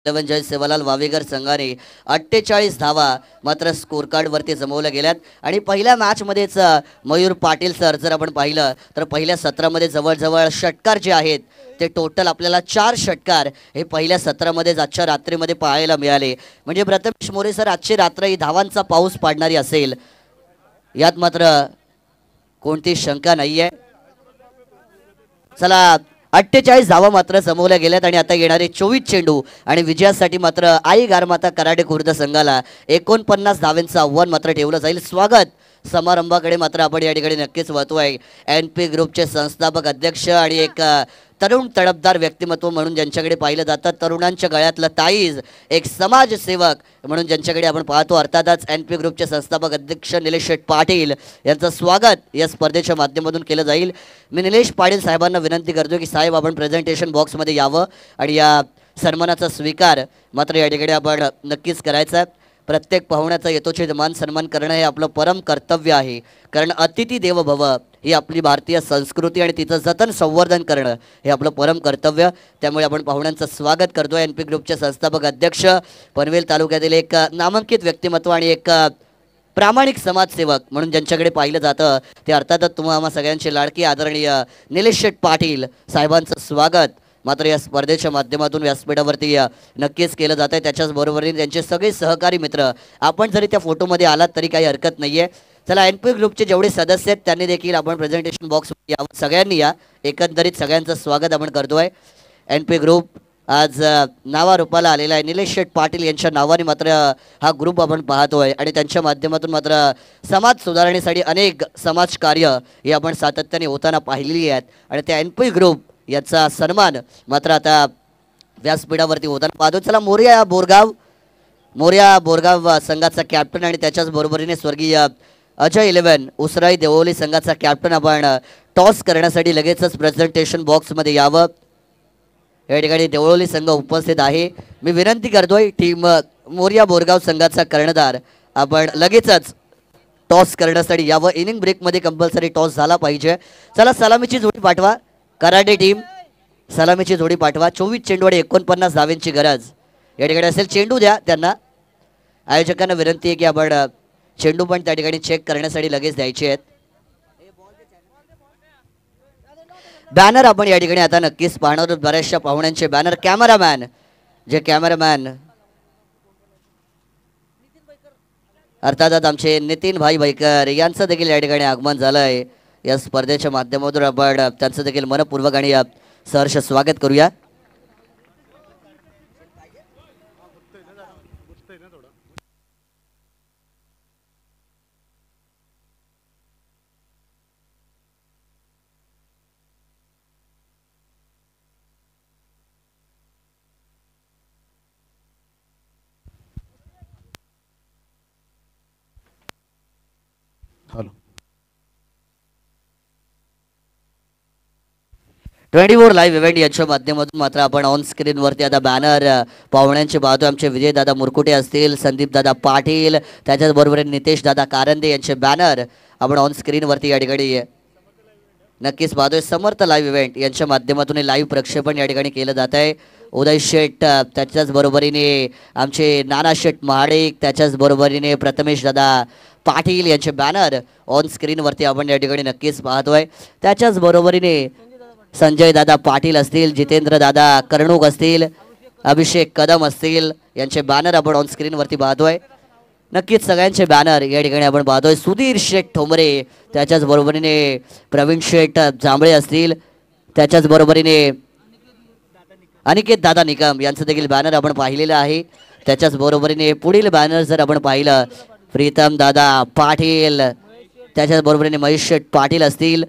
जय सेवालाल वावेकर संघाने 48 धावा मात्र स्कोर कार्ड वरती जमवल्या गेल्यात. आणि पहिल्या मॅच मध्येच मयूर पाटील सर जर आपण पाहिलं तर पहिल्या सत्रामध्ये जवळजवळ षटकार जे आहेत ते टोटल आपल्याला 4 षटकार हे पहिल्या सत्रामध्ये आजच्या रात्रीमध्ये पाहायला मिळाले. म्हणजे प्रथमेश मोरे सर आजची रात्र ही धावांचा पाऊस पाडणारी असेल यात मात्र कोणती शंका नाहीये. चला 48 धावा मात्र जमवल्या गेल्यात आणि आता येणारे 24 चेंडू आणि विजयासाठी मात्र आई गारमाता कराडे खुर्द संघाला 49 धावांचं आव्हान मात्र ठेवलं जाईल. स्वागत समारंभाकडे मात्र आपण या ठिकाणी नक्कीच वळतोय. NP ग्रुपचे संस्थापक अध्यक्ष आणि एक तरुण तडफदार व्यक्तिमत्व म्हणून ज्यांच्याकडे पाहिलं जातं, तरुणांच्या गळ्यातलं ताईज, एक समाजसेवक म्हणून ज्यांच्याकडे आपण पाहतो, अर्थातच NP ग्रुपचे संस्थापक अध्यक्ष निलेश शेठ पाटील यांचं स्वागत या स्पर्धेच्या माध्यमातून केलं जाईल. मी निलेश पाटील साहेबांना विनंती करतो की साहेब आपण प्रेझेंटेशन बॉक्समध्ये यावं आणि या सन्मानाचा स्वीकार मात्र या ठिकाणी आपण नक्कीच करायचा आहे. प्रत्येक पाहुण्याचा यथोचित मान सन्मान करणं हे आपलं परम कर्तव्य आहे. कारण अतिथी देव भव ही आपली भारतीय संस्कृती आणि तिचं जतन संवर्धन करणं हे आपलं परम कर्तव्य. त्यामुळे आपण पाहुण्यांचं स्वागत करतोय. NP ग्रुपचे संस्थापक अध्यक्ष, पनवेल तालुक्यातील एक नामांकित व्यक्तिमत्व आणि एक प्रामाणिक समाजसेवक म्हणून ज्यांच्याकडे पाहिलं जातं ते अर्थातच तुम्हा सगळ्यांचे लाडके आदरणीय निलेश शेठ पाटील साहेबांचं स्वागत मात्र या स्पर्धेच्या माध्यमातून व्यासपीठावरती नक्कीच केलं जात आहे. त्याच्याच बरोबरीने त्यांचे सगळे सहकारी मित्र आपण जरी त्या फोटोमध्ये आलात तरी काही हरकत नाही आहे. चला NP ग्रुपचे जेवढे सदस्य आहेत त्यांनी देखील आपण प्रेझेंटेशन बॉक्स यावं, सगळ्यांनी या. एकंदरीत सगळ्यांचं स्वागत आपण करतोय. NP ग्रुप आज नावारूपाला आलेला आहे. निलेश शेठ पाटील यांच्या नावाने मात्र हा ग्रुप आपण पाहतोय आणि त्यांच्या माध्यमातून मात्र समाज सुधारणेसाठी अनेक समाजकार्य हे आपण सातत्याने होताना पाहिलेली आहेत आणि त्या NP ग्रुप याचा सन्मान मात्र आता व्यासपीठावरती होताना पाहतो. चला मोर्या बोरगाव संघाचा कॅप्टन आणि त्याच्याच बरोबरीने स्वर्गीय अजय 11 उसराई देवोली संघाचा कॅप्टन आपण टॉस करण्यासाठी लगेचच प्रेझेंटेशन बॉक्समध्ये यावं. या ठिकाणी देवळोली संघ उपस्थित आहे. मी विनंती करतोय टीम मोर्या बोरगाव संघाचा कर्णधार आपण लगेचच टॉस करण्यासाठी यावं. इनिंग ब्रेकमध्ये कंपल्सरी टॉस झाला पाहिजे. चला सलामीची जोडी पाठवा. कराटे टीम सलामीची जोडी पाठवा. 24 चेंडू आणि 49 धावांची गरज या ठिकाणी असेल. चेंडू द्या त्यांना. आयोजकांना विनंती आहे की आपण चेंडू पण त्या ठिकाणी चेक करण्यासाठी लगेच द्यायचे आहेत. बॅनर आपण या ठिकाणी आता नक्कीच पाहणार आहोत. बऱ्याचशा पाहुण्यांचे बॅनर. कॅमेरामॅन अर्थातच आमचे नितीन भाई भाईकर यांचं देखील या ठिकाणी आगमन झालंय. या स्पर्धेच्या माध्यमातून आपण त्यांचं देखील मनपूर्वक आणि सहर्ष स्वागत करूया. हॅलो 24 लाईव्ह इव्हेंट यांच्या माध्यमातून मात्र आपण ऑन स्क्रीन वरती आता बॅनर पाहुण्यांचे पाहतोय. आमचे विजय दादा मुरकुटे असतील, संदीप दादा पाटील, त्याच्याच बरोबर नितेश दादा कारंदे यांचे बॅनर आपण ऑन स्क्रीन वरती या ठिकाणी नक्कीच पाहतोय. समर्थ लाईव्ह इव्हेंट यांच्या माध्यमातून लाईव्ह प्रक्षेपण या ठिकाणी केलं जात आहे. उदय शेठ, त्याच्याच बरोबरीने आमचे नाना शेठ महाडिक, त्याच्याच बरोबरीने प्रथमेश दादा पाटील यांचे बॅनर ऑन स्क्रीन वरती आपण या ठिकाणी नक्कीच पाहतोय. त्याच्याच बरोबरीने संजय दादा पाटील असतील, जितेंद्र दादा कर्णूक असतील, अभिषेक कदम असतील यांचे बॅनर आपण ऑन स्क्रीन वरती पाहतोय. नक्कीच सगळ्यांचे बॅनर या ठिकाणी आपण पाहतोय. सुधीर शेठ ठोंबरे, त्याच्याच बरोबरीने प्रवीण शेठ जांभळे असतील, त्याच्याच बरोबरीने अनिकेत दादा निकम यांचं देखील बॅनर आपण पाहिलेलं आहे. त्याच्याच बरोबरीने पुढील बॅनर जर आपण पाहिलं, प्रीतम दादा पाटील, त्याच्याच बरोबरीने महेश शेठ पाटील असतील,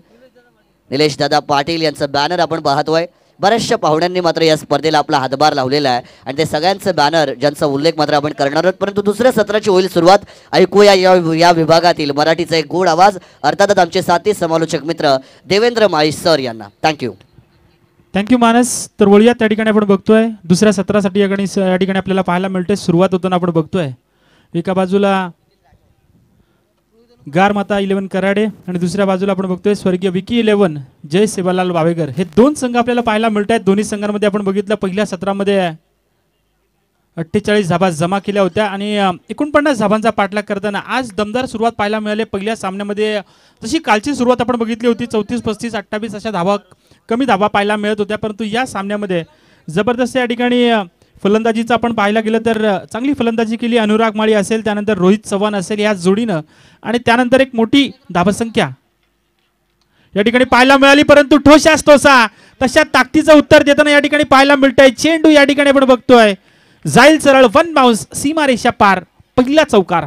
निलेश दादा पाटील यांचं बॅनर आपण पाहतोय. बऱ्याचशा पाहुण्यांनी मात्र या स्पर्धेला आपला हातभार लावलेला आहे आणि ते सगळ्यांचं बॅनर ज्यांचा उल्लेख मात्र आपण करणार आहोत. परंतु दुसऱ्या सत्राची होईल सुरुवात. ऐकूया या विभागातील मराठीचा एक गोड आवाज, अर्थातच आमचे साथी समालोचक मित्र देवेंद्र माळी सर यांना. थँक्यू मानस. तर वळूया त्या ठिकाणी आपण बघतोय दुसऱ्या सत्रासाठी या ठिकाणी आपल्याला पाहायला मिळते. सुरुवात होताना आपण बघतोय एका बाजूला गार माता 11 कराडे आणि दुसऱ्या बाजूला आपण बघतोय स्वर्गीय विकी 11 जय सेवालाल वावेकर. हे दोन संघ आपल्याला पाहायला मिळत आहेत. दोन्ही संघांमध्ये आपण बघितलं पहिल्या सत्रामध्ये 48 धाबा जमा केल्या होत्या आणि 49 धाबांचा पाठलाग करताना आज दमदार सुरुवात पाहायला मिळाली. पहिल्या सामन्यामध्ये जशी कालची सुरुवात आपण बघितली होती 34, 35, 28 अशा धाबा कमी धाबा पाहायला मिळत होत्या, परंतु या सामन्यामध्ये जबरदस्त या ठिकाणी फलंदाजीचं आपण पाहायला गेलं तर चांगली फलंदाजी केली. अनुराग माळी असेल, त्यानंतर रोहित चव्हाण असेल या जोडीनं आणि त्यानंतर एक मोठी धाबसंख्या या ठिकाणी पाहायला मिळाली, परंतु ठोशास तोसा तशा ताकदीचं उत्तर देताना या ठिकाणी पाहायला मिळतंय. चेंडू या ठिकाणी आपण बघतोय जाईल सरळ, 1 बाउन्स, सीमारेषा पार, पहिला चौकार.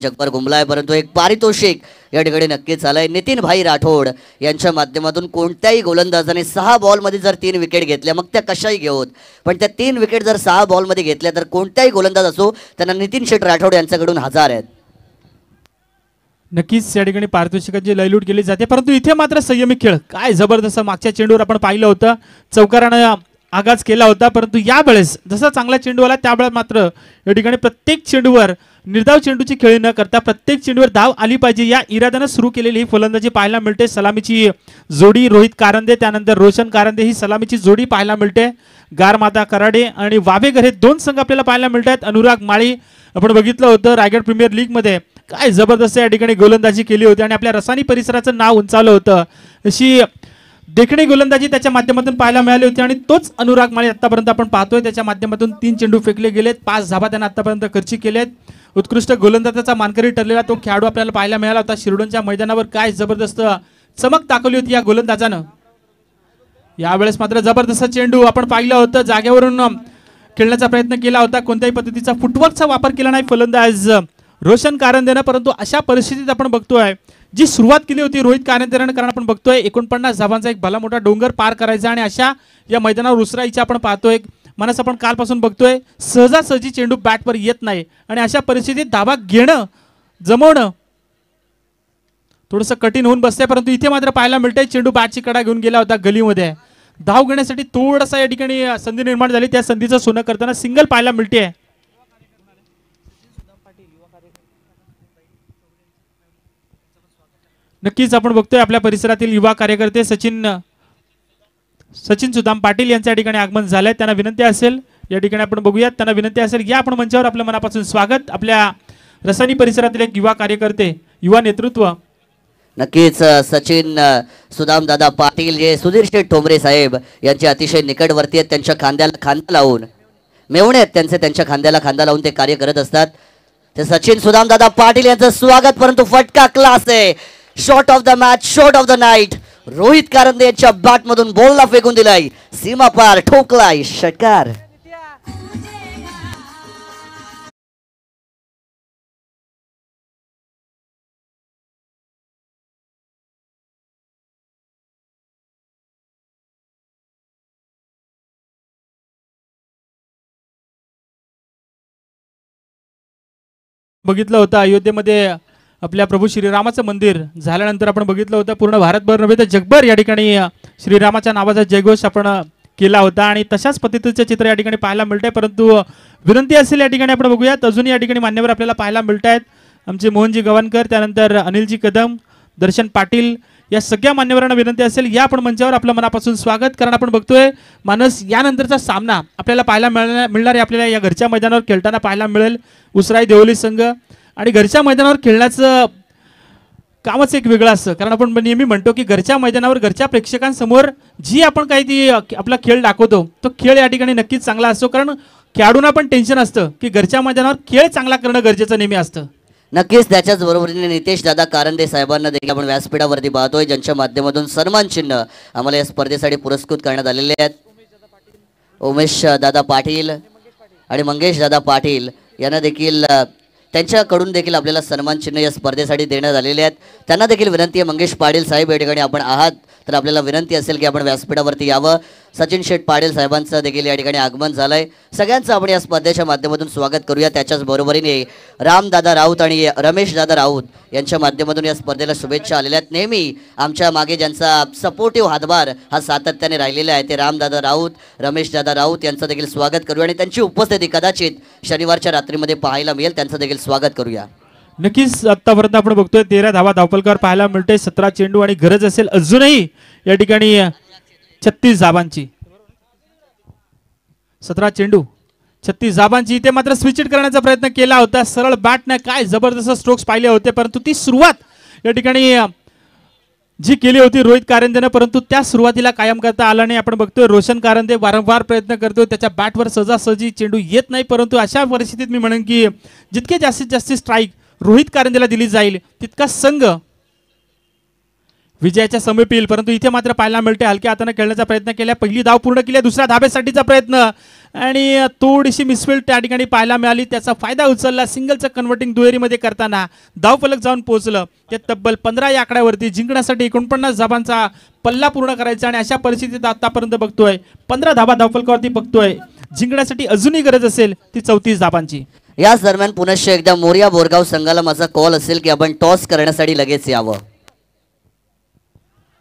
जगभर घुमलाय, परंतु एक पारितोषिक या ठिकाणी नक्कीच आलंय. नितीन भाई राठोड यांच्या माध्यमातून कोणत्याही गोलंदाजाने 6 बॉलमध्ये जर 3 विकेट घेतल्या, मग त्या कशाही घेऊत, पण त्या 3 विकेट जर 6 बॉलमध्ये घेतल्या तर कोणत्याही गोलंदाज असो त्यांना नितीन शेठ राठोड यांच्याकडून 1000 आहेत. नक्कीच या ठिकाणी पारितोषिकाची लयलूट केली जाते, परंतु इथे मात्र संयमी खेळ. काय जबरदस्त मागच्या चेंडूवर आपण पाहिलं होतं चौकारानं आगाज केला होता, परंतु यावेळेस जसा चांगला चेंडू आला त्यावेळेस मात्र या ठिकाणी प्रत्येक चेंडूवर निर्धाव चेंडूची खेळी न करता प्रत्येक चेंडूवर धाव आली पाहिजे या इराद्यानं सुरू केलेली ही फलंदाजी पाहायला मिळते. सलामीची जोडी रोहित कारंदे, त्यानंतर रोशन कारंदे ही सलामीची जोडी पाहायला मिळते. गारमाता कराडे आणि वावेकर हे दोन संघ आपल्याला पाहायला मिळतात. अनुराग माळी आपण बघितलं होतं रायगड प्रीमियर लीग मध्ये काय जबरदस्त या ठिकाणी गोलंदाजी केली होती आणि आपल्या रसानी परिसराचं नाव उंचावलं होतं. अशी देखणी गोलंदाजी त्याच्या माध्यमातून पाहायला मिळाली होती आणि तोच अनुराग माळी आतापर्यंत आपण पाहतोय. त्याच्या माध्यमातून 3 चेंडू फेकले गेलेत, 5 धाबा त्यानं आतापर्यंत खर्ची केलेत. उत्कृष्ट गोलंदाजाचा मानकरी ठरलेला तो खेळाडू आपल्याला पाहायला मिळाला होता. शिरडोनच्या मैदानावर काय जबरदस्त चमक दाखवली होती या गोलंदाजानं. यावेळेस मात्र जबरदस्त चेंडू आपण पाहिलं होतं, जागेवरून खेळण्याचा प्रयत्न केला होता, कोणत्याही पद्धतीचा फुटवर्कचा वापर केला नाही फलंदाज रोशन कारंदेनं. परंतु अशा परिस्थितीत आपण बघतोय जी सुरुवात केली होती रोहित कारंदेनं, कारण आपण बघतोय 49 धाबांचा एक भला मोठा डोंगर पार करायचा आणि अशा या मैदानावर उसरायची आपण पाहतोय. मनस आपण कालपासून बघतोय सहजासहजी चेंडू बॅटवर येत नाही आणि अशा परिस्थितीत धाबा घेणं जमवणं थोडंसं कठीण होऊन बसतंय. परंतु इथे मात्र पाहायला मिळतंय चेंडू बॅटची कडा घेऊन गेला होता गलीमध्ये. धाव घेण्यासाठी थोडासा या ठिकाणी संधी निर्माण झाली, त्या संधीचं सोनं करताना सिंगल पाहायला मिळते. नक्कीच आपण बघतोय आपल्या परिसरातील युवा कार्यकर्ते सचिन सुदाम पाटील यांच्या ठिकाणी आगमन झालंय. त्यांना विनंती असेल या ठिकाणी आपण बघूयात, त्यांना विनंती असेल या आपण मंचावर आपल्या मनापासून स्वागत. आपल्या रसानी परिसरातील एक युवा कार्यकर्ते, युवा नेतृत्व. नक्कीच सचिन सुदाम दादा पाटील जे सुधीर शेठ ठोंबरे साहेब यांचे अतिशय निकटवर्ती आहेत, त्यांच्या खांद्याला खांदा लावून मेवणे आहेत त्यांचे, त्यांच्या खांद्याला खांदा लावून ते कार्य करत असतात. ते सचिन सुदाम दादा पाटील यांचं स्वागत. परंतु फटका क्लास आहे. Shot of the match, shot of the night. Rohit Karande यांच्या बॅट मधून बॉलला फेकून दिलाय, सीमा पार ठोकलाय षटकार. बघितलं होतं अयोध्येमध्ये आपल्या प्रभू श्रीरामाचं मंदिर झाल्यानंतर आपण बघितलं होतं पूर्ण भारतभर नव्हे तर जगभर या ठिकाणी श्रीरामाच्या नावाचा जयघोष आपण केला होता आणि तशाच पद्धतीचे चित्र या ठिकाणी पाहायला मिळत आहे. परंतु विनंती असेल या ठिकाणी आपण बघूयात अजून या ठिकाणी मान्यवर आपल्याला पाहायला मिळत आहेत. आमचे मोहनजी गवानकर, त्यानंतर अनिलजी कदम, दर्शन पाटील या सगळ्या मान्यवरांना विनंती असेल या आपण मंचावर आपलं मनापासून स्वागत. कारण आपण बघतोय मानस यानंतरचा सामना आपल्याला पाहायला मिळणार आहे. आपल्याला या घरच्या मैदानावर खेळताना पाहायला मिळेल उसराई देवली संघ आणि घरच्या मैदानावर खेळण्याचं कामच एक वेगळं असतं. कारण आपण नेहमी म्हणतो की घरच्या मैदानावर घरच्या प्रेक्षकांसमोर जी आपण काही ती आपला खेळ दाखवतो तो खेळ या ठिकाणी नक्कीच चांगला असतो. कारण खेळाडूंना पण टेन्शन असतं की घरच्या मैदानावर खेळ चांगला करणं गरजेचं नेहमी असतं. नक्कीच त्याच्याच बरोबरीने नितेश दादा कारंदे साहेबांना देखील आपण व्यासपीठावरती पाहतोय ज्यांच्या माध्यमातून सन्मान चिन्ह आम्हाला या स्पर्धेसाठी पुरस्कृत करण्यात आलेले आहेत. उमेश दादा पाटील आणि मंगेश दादा पाटील यांना देखील त्यांच्याकडून देखील आपल्याला सन्मान चिन्ह या स्पर्धेसाठी देण्यात आलेले आहेत. त्यांना देखील विनंती आहे, मंगेश पाटील साहेब या ठिकाणी आपण आहात तर आपल्याला विनंती असेल की आपण व्यासपीठावरती यावं. सचिन शेठ पाटील साहेबांचं देखील या ठिकाणी आगमन झालंय. सगळ्यांचं आपण या स्पर्धेच्या माध्यमातून स्वागत करूया. त्याच्याच बरोबरीने रामदादा राऊत आणि रमेश दादा राऊत यांच्या माध्यमातून या स्पर्धेला शुभेच्छा आलेल्या आहेत. नेहमी आमच्या मागे ज्यांचा सपोर्टिव्ह हातभार हा सातत्याने राहिलेला आहे ते रामदादा राऊत, रमेश दादा राऊत यांचं देखील स्वागत करूया आणि त्यांची उपस्थिती कदाचित शनिवारच्या रात्रीमध्ये पाहायला मिळेल. त्यांचं देखील स्वागत करूया. नक्कीच आतापर्यंत आपण बघतोय 13 धावा धावपलकावर पाहायला मिळते, 17 चेंडू आणि गरज असेल अजूनही या ठिकाणी 36 धावांची. 17 चेंडू 36 धावांची. इथे मात्र स्विच इट करण्याचा प्रयत्न केला होता. सरळ बॅटने काय जबरदस्त स्ट्रोक्स पाहिले होते परंतु ती सुरुवात या ठिकाणी जी केली होती रोहित कारंदेने परंतु त्या सुरुवातीला कायम करता आला नाही. आपण बघतोय रोशन कारंदे वारंवार प्रयत्न करतोय, त्याच्या बॅटवर सहजासहजी चेंडू येत नाही. परंतु अशा परिस्थितीत मी म्हणेन की जितके जास्तीत जास्त स्ट्राईक रोहित कारंदेला दिली जाईल तितका संघ विजयाच्या समीप येईल. परंतु इथे मात्र पाहायला मिळते हलक्या हाताने खेळण्याचा प्रयत्न केला. पहिली धाव पूर्ण केली, दुसऱ्या धाब्यासाठीचा प्रयत्न आणि थोडीशी मिसफिल्ड त्या ठिकाणी पाहायला मिळाली. त्याचा फायदा उचलला. सिंगलचं कन्व्हर्टिंग दुहेरीमध्ये करताना धावफलक जाऊन पोहोचलं. ते तब्बल 15 या आकड्यावरती जिंकण्यासाठी 49 धाबांचा पल्ला पूर्ण करायचा आणि अशा परिस्थितीत आतापर्यंत बघतोय 15 धाबा धावफलकावरती बघतोय. जिंकण्यासाठी अजूनही गरज असेल ती 34 धाबांची. याच दरम्यान पुनश्च एकदा मोरिया बोरगाव संघाला माझा कॉल असेल की आपण टॉस करण्यासाठी लगेच यावं.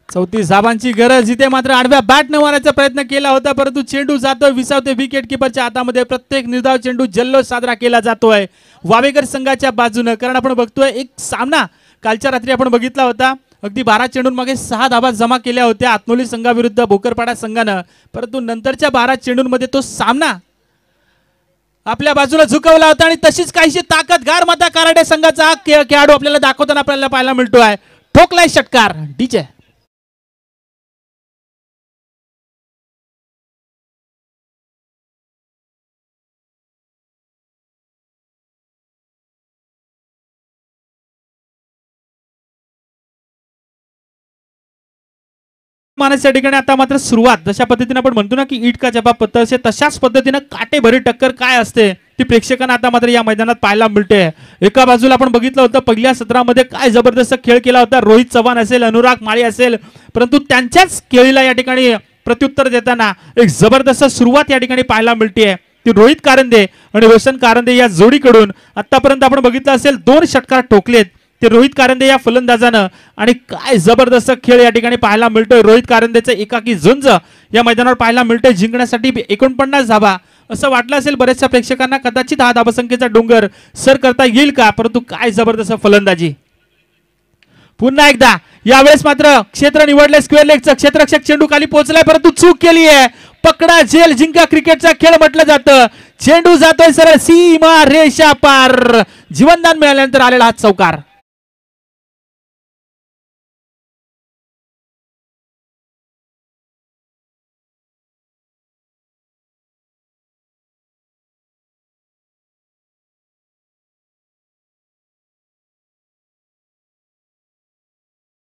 34 धाबांची गरज. इथे मात्र आडव्या बॅटने मारायचा प्रयत्न केला होता परंतु चेंडू जातोय विसावते विकेट किपरच्या हातामध्ये. प्रत्येक निर्धाव चेंडू जल्लोष साजरा केला जातोय वावेकर संघाच्या बाजूने. कारण आपण बघतोय एक सामना कालच्या रात्री आपण बघितला होता. अगदी 12 चेंडूंमागे 6 धाबा जमा केल्या होत्या आत्नोली संघाविरुद्ध भोकरपाडा संघानं. परंतु नंतरच्या 12 चेंडूंमध्ये तो सामना आपल्या बाजूला झुकवला होता आणि तशीच काहीशी ताकद गार माता कराडे संघाचा खेळाडू आपल्याला दाखवताना आपल्याला पाहायला मिळतोय. ठोकलाय षटकार डीजे. मानस या ठिकाणी आता मात्र सुरुवात जशा पद्धतीने आपण म्हणतो ना की ईट का जबाब पत्तर असे तशाच पद्धतीने काटेभरी टक्कर काय असते ती प्रेक्षकांना आता मात्र या मैदानात पाहायला मिळते. एका बाजूला आपण बघितलं होतं पहिल्या सत्रामध्ये काय जबरदस्त खेळ केला होता रोहित चव्हाण असेल, अनुराग माळी असेल, परंतु त्यांच्याच खेळीला या ठिकाणी प्रत्युत्तर देताना एक जबरदस्त सुरुवात या ठिकाणी पाहायला मिळते. ती रोहित कारंदे आणि रोशन कारंदे या जोडीकडून आतापर्यंत आपण बघितलं असेल 2 षटकार ठोकलेत ते रोहित कारंदे या फलंदाजानं आणि काय जबरदस्त खेळ या ठिकाणी पाहायला मिळतोय. रोहित कारंदेचं एकाकी झुंज या मैदानावर पाहायला मिळतोय. जिंकण्यासाठी 49 धाबा असं वाटलं असेल बऱ्याचशा प्रेक्षकांना कदाचित हा धाबासंख्येचा डोंगर सर करता येईल का, परंतु काय जबरदस्त फलंदाजी. पुन्हा एकदा यावेळेस मात्र क्षेत्र निवडले स्क्वेअर लेगचं. क्षेत्ररक्षक चेंडू खाली पोहोचलाय परंतु चूक केली आहे. पकडा झेल जिंका क्रिकेटचा खेळ म्हटलं जातं. चेंडू जातोय सरळ सीमा रेषा पार. जीवनदान मिळाल्यानंतर आलेला हा चौकार.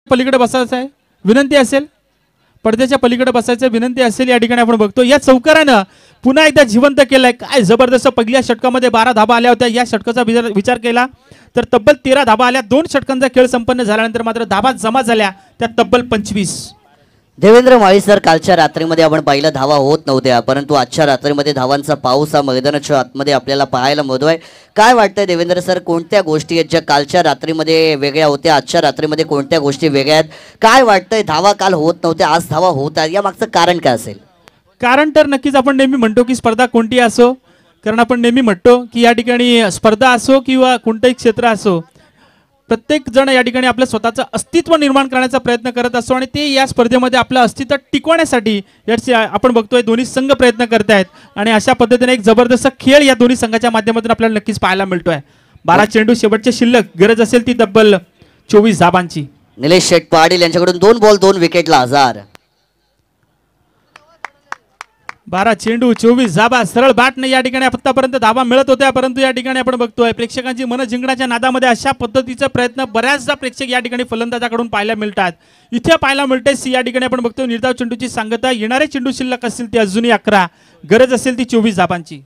पलीकडे बसायचं आहे विनंती असेल, पडद्याच्या पलीकडे बसायचं विनंती असेल. या ठिकाणी आपण बघतो या चौकारानं पुन्हा एकदा जिवंत केलंय. काय जबरदस्त पहिल्या षटकामध्ये 12 धाबा आल्या होत्या. या षटकाचा विचार केला तर तब्बल 13 धाबा आल्या. 2 षटकांचा खेळ संपन्न झाल्यानंतर मात्र धाबा जमा झाल्या त्या तब्बल 25. देवेंद्र माळी सर, कालच्या रात्रीमध्ये आपण पाहिलं धावा होत नव्हत्या, परंतु आजच्या रात्रीमध्ये धावांचा पाऊस हा मैदानाच्या आतमध्ये आपल्याला पाहायला मिळतोय. काय वाटतंय देवेंद्र सर, कोणत्या गोष्टी आहेत ज्या कालच्या रात्रीमध्ये वेगळ्या होत्या, आजच्या रात्रीमध्ये कोणत्या गोष्टी वेगळ्या आहेत? काय वाटतंय, धावा काल होत नव्हत्या, आज धावा होत आहेत, या मागचं कारण काय असेल? कारण तर नक्कीच आपण नेहमी म्हणतो की स्पर्धा कोणती असो, कारण आपण नेहमी म्हणतो की या ठिकाणी स्पर्धा असो किंवा कोणतंही क्षेत्र असो, प्रत्येक जण या ठिकाणी आपलं स्वतःचं अस्तित्व निर्माण करण्याचा प्रयत्न करत असतो आणि ते या स्पर्धेमध्ये आपलं अस्तित्व टिकवण्यासाठी याची आपण बघतोय दोन्ही संघ प्रयत्न करत आहेत आणि अशा पद्धतीने एक जबरदस्त खेळ या दोन्ही संघाच्या माध्यमातून आपल्याला नक्कीच पाहायला मिळतोय. 12 चेंडू शेवटचे शिल्लक, गरज असेल ती तब्बल 24 धाबांची. निलेश शेठ पाटील यांच्याकडून 2 बॉल 2 विकेटला हजार. 12 चेंडू 24 धाबा, सरळ बॅटने या ठिकाणी आतापर्यंत धाबा मिळत होत्या, परंतु या ठिकाणी आपण बघतोय प्रेक्षकांची मन जिंकण्याच्या नादामध्ये अशा पद्धतीचा प्रयत्न बऱ्याचदा प्रेक्षक या ठिकाणी फलंदाजाकडून पाहायला मिळतात. इथे पाहायला मिळते या ठिकाणी आपण बघतोय निर्धाव चेंडूची सांगता, येणारे चेंडू शिल्लक असतील ते अजूनही 11, गरज असेल ती 24 धाबांची.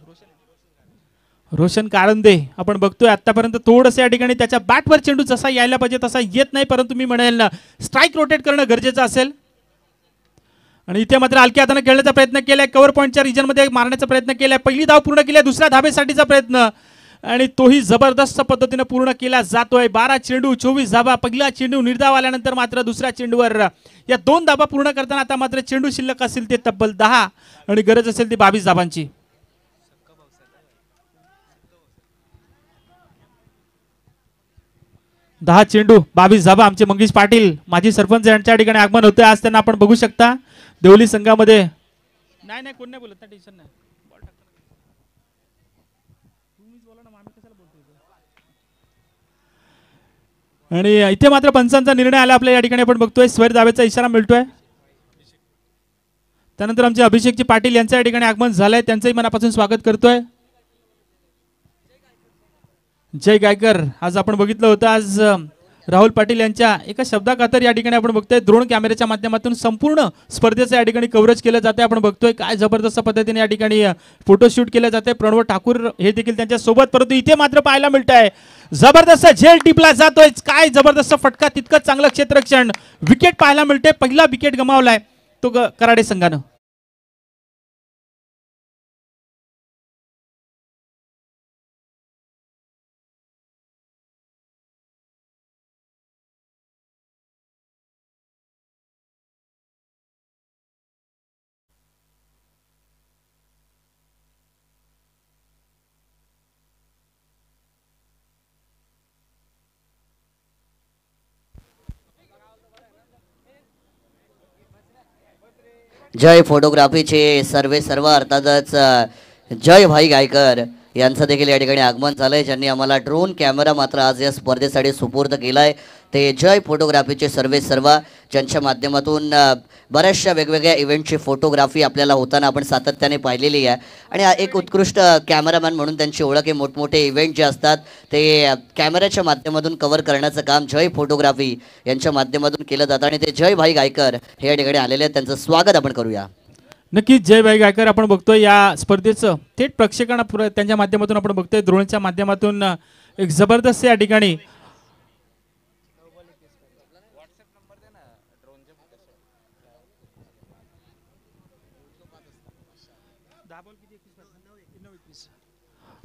रोशन कारंदे आपण बघतोय आतापर्यंत थोडंसं या ठिकाणी त्याच्या बॅटवर चेंडू जसा यायला पाहिजे तसा येत नाही, परंतु मी म्हणेल स्ट्राईक रोटेट करणं गरजेचं असेल. आणि इथे मात्र हलक्या हाताने खेळण्याचा प्रयत्न केलाय, कव्हर पॉईंटच्या रिजनमध्ये मारण्याचा प्रयत्न केलाय, पहिली धाव पूर्ण केली, दुसऱ्या धाबेसाठीचा प्रयत्न आणि तोही जबरदस्त पद्धतीने पूर्ण केला जातोय. 12 चेंडू 24 धाबा, पहिला चेंडू निर्धाव आल्यानंतर मात्र दुसऱ्या चेंडूवर या 2 धाबा पूर्ण करताना आता मात्र चेंडू शिल्लक असतील ते तब्बल 10 आणि गरज असेल ती 22 धाबांची. दहा चेंडू 22 धाबा. आमचे मंगेश पाटील माजी सरपंच यांच्या ठिकाणी आगमन होते आज, त्यांना आपण बघू शकता देवली संघामध्ये. नाही नाही कोण नाही बोलत ना, टेन्शन नाही. आणि इथे मात्र पंचांचा निर्णय आला आपल्या या ठिकाणी आपण बघतोय स्वैर दाव्याचा इशारा मिळतोय. त्यानंतर आमचे अभिषेकजी पाटील यांच्या या ठिकाणी आगमन झालंय, त्यांचंही मनापासून स्वागत करतोय. जय गायकर आज आपण बघितलं होतं, आज राहुल पाटील यांच्या एका शब्दाखातर या ठिकाणी आपण बघतोय ड्रोन कॅमेऱ्याच्या माध्यमातून संपूर्ण स्पर्धेचं या ठिकाणी कव्हरेज केलं जाते. आपण बघतोय काय जबरदस्त पद्धतीने या ठिकाणी फोटोशूट केलं जाते. प्रणव ठाकूर हे देखील त्यांच्या सोबत, परंतु इथे मात्र पाहायला मिळत आहे जबरदस्त झेल टिपला जातोय, काय जबरदस्त फटका, तितकंच चांगलं क्षेत्ररक्षण, विकेट पाहायला मिळते. पहिला विकेट गमावलाय तो कराडे संघानं. जय फोटोग्राफीचे सर्व अर्थातच जय भाई गायकर यांचं देखील या ठिकाणी आगमन झालंय, ज्यांनी आम्हाला ड्रोन कॅमेरा मात्र आज या स्पर्धेसाठी सुपूर्द केलाय. ते जय फोटोग्राफीचे सर्व ज्यांच्या माध्यमातून बऱ्याचशा वेगवेगळ्या इव्हेंटची फोटोग्राफी आपल्याला होताना आपण सातत्याने पाहिलेली आहे. आणि एक उत्कृष्ट कॅमेरामॅन म्हणून त्यांची ओळख आहे. मोठमोठे इव्हेंट जे असतात ते कॅमेऱ्याच्या माध्यमातून कव्हर करण्याचं काम जय फोटोग्राफी यांच्या माध्यमातून केलं जातं आणि ते जय भाई गायकर हे या ठिकाणी आलेले आहेत, त्यांचं स्वागत आपण करूया. नक्कीच जय भाई गायकर आपण बघतोय या स्पर्धेचं थेट प्रक्षेपण त्यांच्या माध्यमातून आपण बघतोय, ड्रोनच्या माध्यमातून एक जबरदस्त या ठिकाणी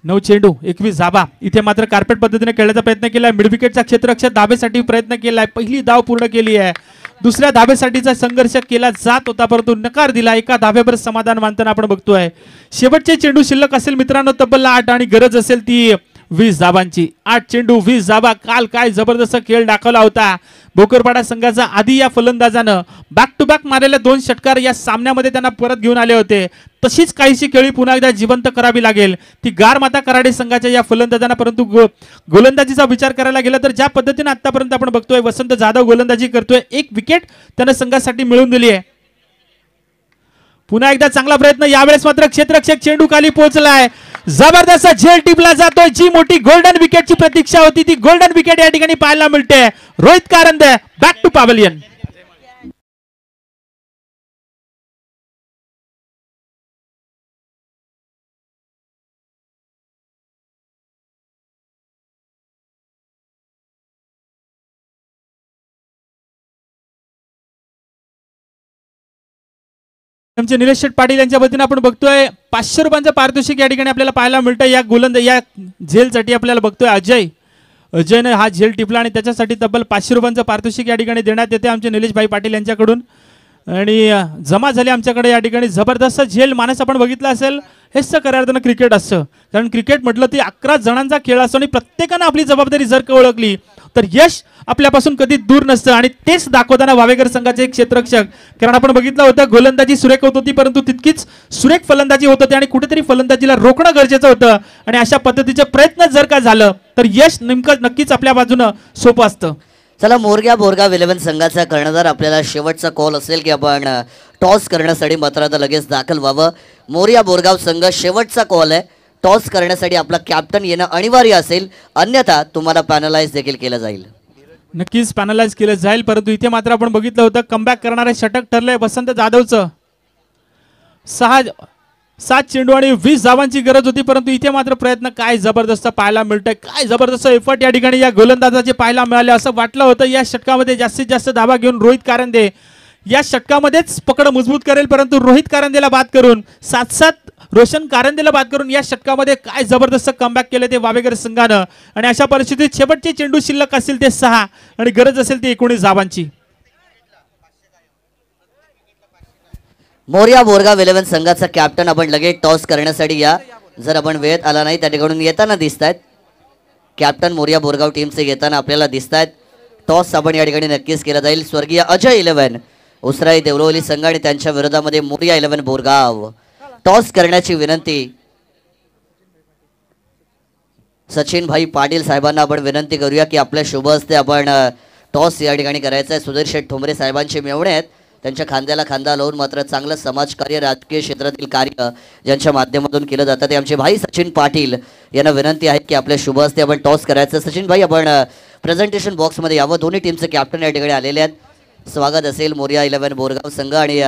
नऊ चेंडू 21 धाबा. इथे मात्र कार्पेट पद्धतीने खेळण्याचा प्रयत्न केलाय, मिड विकेटचा क्षेत्ररक्षक धाबेसाठी प्रयत्न केलाय, पहिली धाव पूर्ण केली आहे, दुसऱ्या धाबेसाठीचा संघर्ष केला जात होता परंतु नकार दिला. एका धाब्यावर समाधान मानताना आपण बघतोय शेवटचे चेंडू शिल्लक असेल मित्रांनो तब्बल 8 आणि गरज असेल ती 20 धाबांची. 8 चेंडू 20 धाबा. काल काय जबरदस्त खेळ दाखवला होता भोकरपाडा संघाचा. आधी या फलंदाजानं बॅक टू बॅक मारलेले 2 षटकार या सामन्यामध्ये त्यांना परत घेऊन आले होते. तशीच काहीशी खेळी पुन्हा एकदा जिवंत करावी लागेल ती गार माता कराडे संघाच्या या फलंदाजांना. परंतु गोलंदाजीचा विचार करायला गेला तर ज्या पद्धतीने आतापर्यंत आपण बघतोय वसंत जाधव गोलंदाजी करतोय, 1 विकेट त्यानं संघासाठी मिळवून दिली आहे. पुन्हा एकदा चांगला प्रयत्न, यावेळेस मात्र क्षेत्ररक्षक चेंडू खाली पोहोचलाय, जबरदस्त झेल टिपला जातोय. जी मोठी गोल्डन विकेटची प्रतीक्षा होती ती गोल्डन विकेट या ठिकाणी पाहायला मिळते. Rohit Karande back to pavilion. आमचे निलेश शेठ पाटील यांच्या वतीने आपण बघतोय 500 रुपयांचं पारितोषिक या ठिकाणी आपल्याला पाहायला मिळतं या या झेलसाठी आपल्याला बघतोय अजयने हा झेल टिपला आणि त्याच्यासाठी तब्बल 500 रुपयांचं पारितोषिक या ठिकाणी देण्यात येते आमचे निलेश भाई पाटील यांच्याकडून आणि जमा झाले आमच्याकडे या ठिकाणी जबरदस्त झेल. मानस आपण बघितलं असेल हेच तर खऱ्या अर्थानं क्रिकेट असतं, कारण क्रिकेट म्हटलं ती 11 जणांचा खेळ असतो आणि प्रत्येकानं आपली जबाबदारी जर का ओळखली तर यश आपल्यापासून कधी दूर नसतं. आणि तेच दाखवताना वावेकर संघाचे एक क्षेत्ररक्षक, कारण आपण बघितलं होतं गोलंदाजी सुरेख होत होती परंतु तितकीच सुरेख फलंदाजी होत होती आणि कुठेतरी फलंदाजीला रोखणं गरजेचं होतं आणि अशा पद्धतीचे प्रयत्न जर का झालं तर यश नक्कीच आपल्या बाजूनं सोपं असतं. चला मोरग्या बोरगाव 11 संघाचा कर्णधार आपल्याला शेवटचा कॉल असेल की आपण टॉस करण्यासाठी मात्र आता लगेच दाखल व्हावं. मोरया बोरगाव संघ शेवटचा कॉल आहे. टॉस करण्यासाठी आपला कॅप्टन येणं अनिवार्य असेल, अन्यथा तुम्हाला पॅनलाइज देखील केलं जाईल. नक्कीच पॅनलाइज केलं जाईल, परंतु इथे मात्र आपण बघितलं होतं कमबॅक करणारे षटक ठरलंय वसंत जाधवचं. 7 चेंडू आणि 20 धावांची गरज होती, परंतु इथे मात्र प्रयत्न काय जबरदस्त पाहायला मिळतंय, काय जबरदस्त एफर्ट या ठिकाणी या गोलंदाजाचे पाहायला मिळाले. असं वाटलं होतं या षटकामध्ये जास्तीत जास्त धावा घेऊन रोहित कारंदे या षटकामध्येच पकड मजबूत करेल, परंतु रोहित कारंदेला बाद करून 7 रोशन कारंदेला बाद करून या षटकामध्ये काय जबरदस्त कमबॅक केले ते वावेकर संघानं. आणि अशा परिस्थितीत शेवटचे चेंडू शिल्लक असतील ते 6 आणि गरज असेल ती 19 धावांची. मोरया बोरगाव 11 संघाचा कॅप्टन आपण लगेच टॉस करण्यासाठी या. जर आपण वेळेत आला नाही त्या ठिकाणून येताना दिसत आहेत कॅप्टन मोरया बोरगाव टीमचे येताना आपल्याला दिसत आहेत. टॉस आपण या ठिकाणी नक्कीच केला जाईल. स्वर्गीय अजय 11 उसराई देवळवली संघ आणि त्यांच्या विरोधामध्ये मोरया 11 बोरगाव. टॉस करण्याची विनंती सचिन भाई पाटील साहेबांना आपण विनंती करूया की आपल्या शुभ हस्ते आपण टॉस या ठिकाणी करायचं आहे. सुधीर शेठ ठोंबरे साहेबांचे मेवणे आहेत, त्यांच्या खांद्याला खांदा लावून मात्र चांगलं समाजकार्य राजकीय क्षेत्रातील कार्य ज्यांच्या माध्यमातून केलं जातं ते आमचे भाई सचिन पाटील यांना विनंती आहे की आपल्या शुभ हस्ते आपण टॉस करायचं. सचिन भाई आपण प्रेझेंटेशन बॉक्समध्ये यावं. दोन्ही टीमचे कॅप्टन या ठिकाणी आलेले आहेत. स्वागत असेल मोरया 11 बोरगाव संघ आणि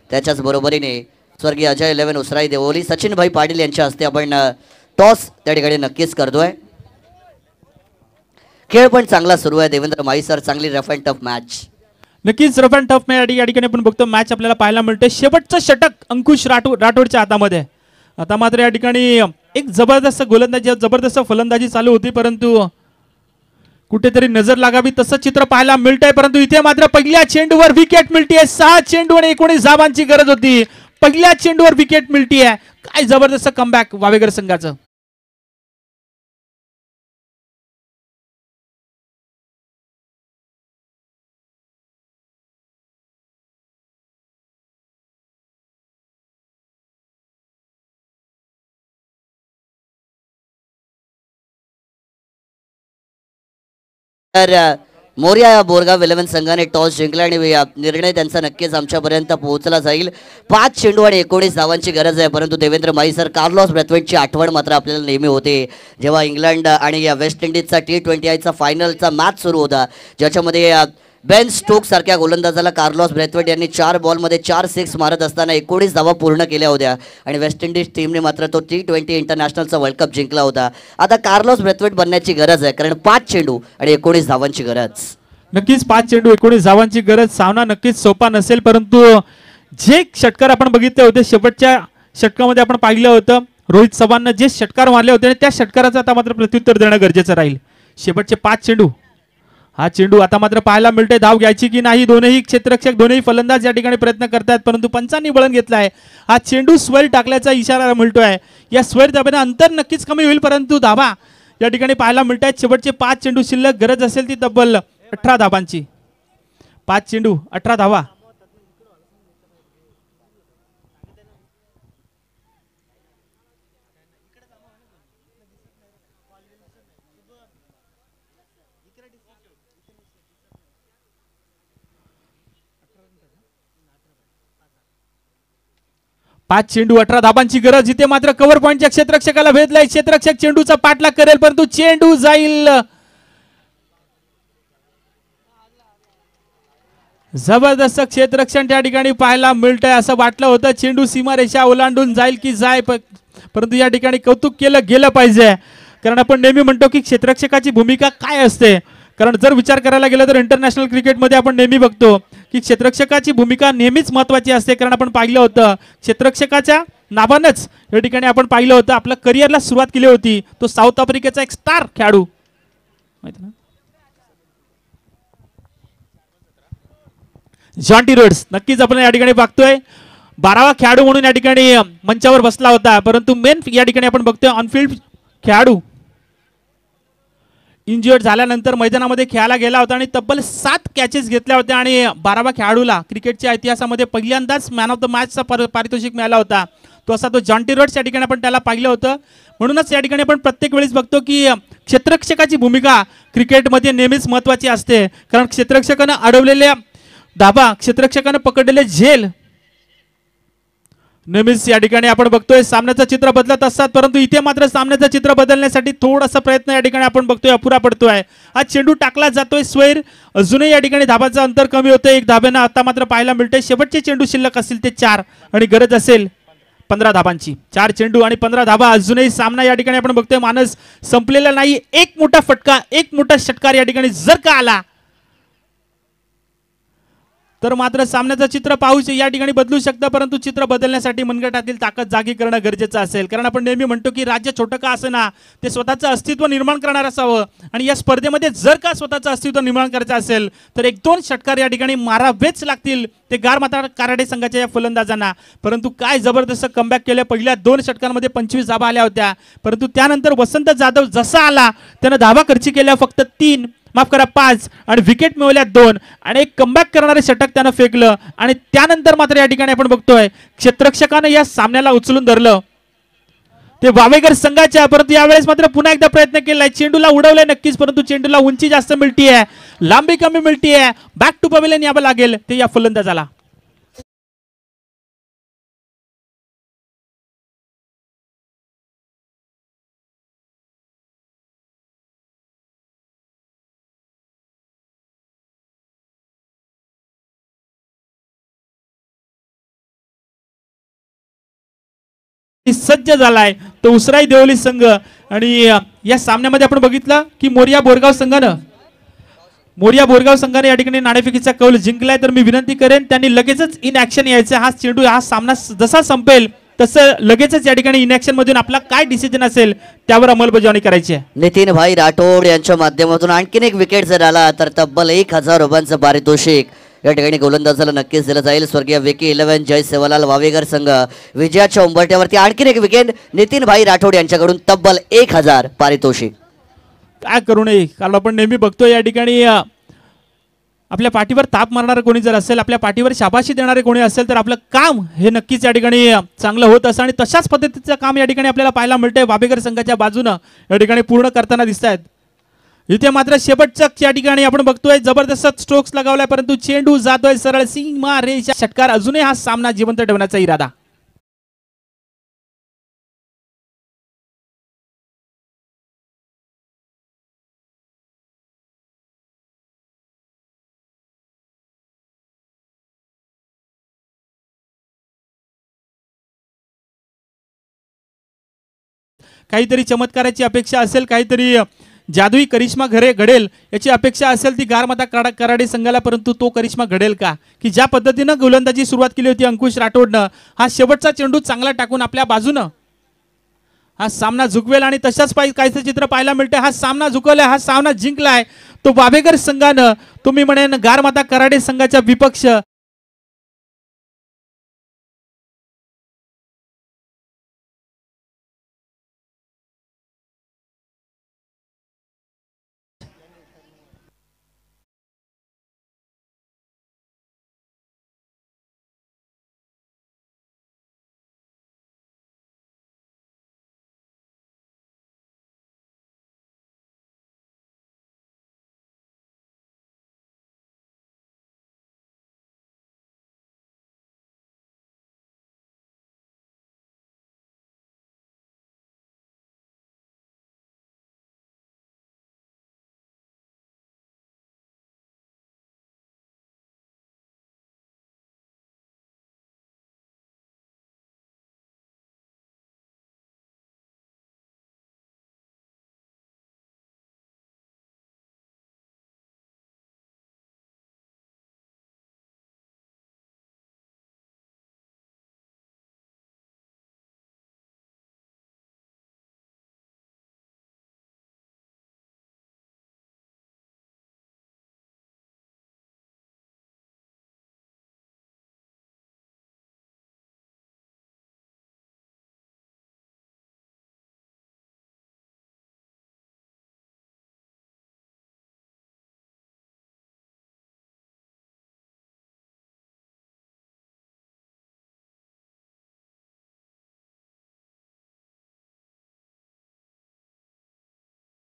त्याच्याच बरोबरीने स्वर्गीय अजय 11 उसराई देवोली सचिन भाई पाटील यांच्या हस्ते आपण टॉस त्या ठिकाणी नक्कीच करतोय. खेळ पण चांगला सुरू आहे. देवेंद्र माई सर चांगली रफ अँड टफ मॅच. नक्कीच रफ अँड टफ मॅच या ठिकाणी आपण बघतो. मॅच आपल्याला पाहायला मिळते. शेवटचं षटक अंकुश राठोडच्या हातामध्ये. आता मात्र या ठिकाणी एक जबरदस्त गोलंदाजी जबरदस्त फलंदाजी चालू होती, परंतु कुठेतरी नजर लागावी तसं चित्र पाहायला मिळतंय. परंतु इथे मात्र पहिल्या चेंडूवर विकेट मिळतीये. 6 चेंडू आणि 19 धावांची गरज होती. पहिल्या चेंडूवर विकेट मिळतीये. काय जबरदस्त कमबॅक वावेकर संघाचं. तर मोरया बोरगाव 11 संघाने टॉस जिंकला आणि निर्णय त्यांचा नक्कीच आमच्यापर्यंत पोहोचला जाईल. 5 चेंडू आणि 19 धावांची गरज आहे, परंतु देवेंद्र माई सर कार्लोस ब्रॅथवेटची आठवण मात्र आपल्याला नेहमी होते. जेव्हा इंग्लंड आणि वेस्ट इंडिजचा T20I फायनलचा मॅच सुरू होता, ज्याच्यामध्ये बेन स्टोक सारख्या गोलंदाजाला कार्लोस ब्रॅथवेट यांनी 4 बॉलमध्ये 4 6 मारत असताना 19 धावा पूर्ण केल्या होत्या आणि वेस्ट इंडिज टीमने मात्र तो T20 इंटरनॅशनलचा वर्ल्ड कप जिंकला होता. आता कार्लोस ब्रॅथवेट बनण्याची गरज आहे, कारण 5 चेंडू आणि 19 धावांची गरज. नक्कीच 5 चेंडू 19 धावांची गरज. सामना नक्कीच सोपा नसेल, परंतु जे षटकार आपण बघितले होते शेवटच्या षटकामध्ये आपण पाहिलं होतं रोहित चव्हाणनं जे षटकार मारले होते त्या षटकाराचं आता मात्र प्रत्युत्तर देणं गरजेचं राहील. शेवटचे 5 चेंडू हा चेंडू आता मात्र पाहायला मिळते. धाव घ्यायची की नाही दोन्ही क्षेत्ररक्षक दोन्ही फलंदाज या ठिकाणी प्रयत्न करतात, परंतु पंचांनी वळण घेतलाय. हा चेंडू स्वेर टाकल्याचा इशारा मिळतोय. या स्वेर धाब्याने अंतर नक्कीच कमी होईल, परंतु धावा या ठिकाणी पाहायला मिळत आहेत. शेवटचे 5 चेंडू शिल्लक, गरज असेल ती तब्बल 18 धावांची. 5 चेंडू 18 धावा. पाच चेंडू 18 धाबांची गरज. इथे मात्र कव्हर पॉइंटच्या क्षेत्ररक्षकाला भेदलाय. क्षेत्ररक्षक चेंडूचा पाठलाग करेल, परंतु चेंडू जाईल. जबरदस्त क्षेत्ररक्षण त्या ठिकाणी पाहायला मिळतंय. असं वाटलं होतं चेंडू सीमारेषा ओलांडून जाईल की जाय, परंतु या ठिकाणी कौतुक केलं गेलं पाहिजे, कारण आपण नेहमी म्हणतो की क्षेत्ररक्षकाची भूमिका काय असते. कारण जर विचार करायला गेलं तर इंटरनॅशनल क्रिकेटमध्ये आपण नेहमी बघतो की क्षेत्ररक्षकाची भूमिका नेहमीच महत्त्वाची असते, कारण आपण पाहिलं होतं क्षेत्ररक्षकाच्या नावानंच या ठिकाणी आपण पाहिलं होतं आपल्या करिअरला सुरुवात केली होती. तो साऊथ आफ्रिकेचा एक स्टार खेळाडू माहिती ना, जॉन्टी रोड्स. नक्कीच आपण या ठिकाणी बघतोय 12वा खेळाडू म्हणून या ठिकाणी मंचावर बसला होता, परंतु मेन या ठिकाणी आपण बघतोय ऑनफिल्ड खेळाडू इंज्युअर्ड झाल्यानंतर मैदानामध्ये खेळायला गेला होता आणि तब्बल 7 कॅचेस घेतल्या होत्या आणि 12व्या खेळाडूला क्रिकेटच्या इतिहासामध्ये पहिल्यांदाच मॅन ऑफ द मॅचचा पारितोषिक मिळाला होता. तो असा तो जॉन्टी रोड्स या ठिकाणी आपण त्याला पाहिलं होतं. म्हणूनच या ठिकाणी आपण प्रत्येक वेळेस बघतो की क्षेत्ररक्षकाची भूमिका क्रिकेटमध्ये नेहमीच महत्त्वाची असते, कारण क्षेत्ररक्षकानं अडवलेल्या धाबा, क्षेत्ररक्षकानं पकडलेले झेल नेहमीच या ठिकाणी आपण बघतोय सामन्याचं चित्र बदलत असतात, परंतु इथे मात्र सामन्याचं चित्र बदलण्यासाठी थोडासा प्रयत्न या ठिकाणी आपण बघतोय अपुरा पडतोय. हा चेंडू टाकला जातोय स्वैर, अजूनही या ठिकाणी धाबाचं अंतर कमी होतं 1 धाब्यानं आता मात्र पाहायला मिळतंय. शेवटचे चेंडू शिल्लक असतील ते 4 आणि गरज असेल 15 धाबांची. 4 चेंडू आणि 15 धाबा. अजूनही सामना या ठिकाणी आपण बघतोय मानस संपलेला नाही. एक मोठा फटका, एक मोठा षटकार या ठिकाणी जर का आला तर मात्र सामन्याचं चित्र पाहू या ठिकाणी बदलू शकतं, परंतु चित्र बदलण्यासाठी मनगटातील ताकद जागी करणं गरजेचं असेल, कारण आपण नेहमी म्हणतो की राज्य छोटं का असेना ते स्वतःचं अस्तित्व निर्माण करणार असावं आणि या स्पर्धेमध्ये जर का स्वतःचं अस्तित्व निर्माण करायचं असेल तर 1-2 षटकार या ठिकाणी मारावेच लागतील ते गारमाता कराडे संघाच्या या फलंदाजांना. परंतु काय जबरदस्त कमबॅक केलं. पहिल्या 2 षटकांमध्ये 25 धाबा आल्या होत्या, परंतु त्यानंतर वसंत जाधव जसा आला त्यानं धाबा खर्ची केल्या फक्त 3, माफ करा 5 आणि विकेट मिळवल्या 2 आणि एक कमबॅक करणारे षटक त्यानं फेकलं आणि त्यानंतर मात्र या ठिकाणी आपण बघतोय क्षेत्ररक्षकानं या सामन्याला उचलून धरलं ते वावेकर संघाच्या. परंतु यावेळेस मात्र पुन्हा एकदा प्रयत्न केलाय, चेंडूला उडवलंय नक्कीच, परंतु चेंडूला उंची जास्त मिळतीये, लांबी कमी मिळतीये. बॅक टू पवेलियन यावं लागेल ते या फलंदाजाला. सज्ज झालाय तो उसराई देवली संघ आणि या सामन्यामध्ये आपण बघितलं की मोरिया बोरगाव संघाने या ठिकाणी नाणेफेकीचा कौल जिंकलाय. तर मी विनंती करेन त्यांनी लगेचच इन ऍक्शन यायचं. हा चेंडू हा सामना जसा संपेल तसं लगेचच या ठिकाणी इन ऍक्शन मधून आपला काय डिसिजन असेल त्यावर अंमलबजावणी करायची आहे. नितीन भाई राठोड यांच्या माध्यमातून आणखीन एक विकेट जर आला तर तब्बल 1000 रुपयांचं पारितोषिक या ठिकाणी गोलंदाजाला नक्कीच दिलं जाईल. स्वर्गीय विकी 11 जय सेवालाल वावेकर संघ विजयाच्या उंबरठ्यावरती. आणखीन एक विकेट नितीन भाई राठोड यांच्याकडून तब्बल 1000 पारितोषिक. काय करू नये, कारण आपण नेहमी बघतोय या ठिकाणी आपल्या पाठीवर ताप मारणारे कोणी जर असेल, आपल्या पाठीवर शाबाशी देणारे कोणी असेल तर आपलं काम हे नक्कीच या ठिकाणी चांगलं होत असं आणि तशाच पद्धतीचं काम या ठिकाणी आपल्याला पाहायला मिळतंय वावेकर संघाच्या बाजूनं या ठिकाणी पूर्ण करताना दिसत आहेत. इथे मात्र शेवटच्या या ठिकाणी आपण बघतोय जबरदस्त स्ट्रोक्स लगावलाय, परंतु चेंडू जातोय सरळ सीमा रेषा षटकार. अजूनही हा सामना जिवंत ठेवण्याचा इरादा. काहीतरी चमत्काराची अपेक्षा असेल, काहीतरी जादुई करिश्मा घडेल याची अपेक्षा असेल ती गारमाता कराडे संघाला, परंतु तो करिश्मा घडेल का? की ज्या पद्धतीनं गोलंदाजी सुरुवात केली होती अंकुश राठोडनं, हा शेवटचा चेंडू चांगला टाकून आपल्या बाजूनं हा सामना झुकवेल आणि तशाच काहीचं चित्र पाहायला मिळतं. हा सामना झुकवलाय, हा सामना जिंकलाय तो वावेकर संघानं. तुम्ही म्हणेन गारमाता कराडे संघाच्या विपक्ष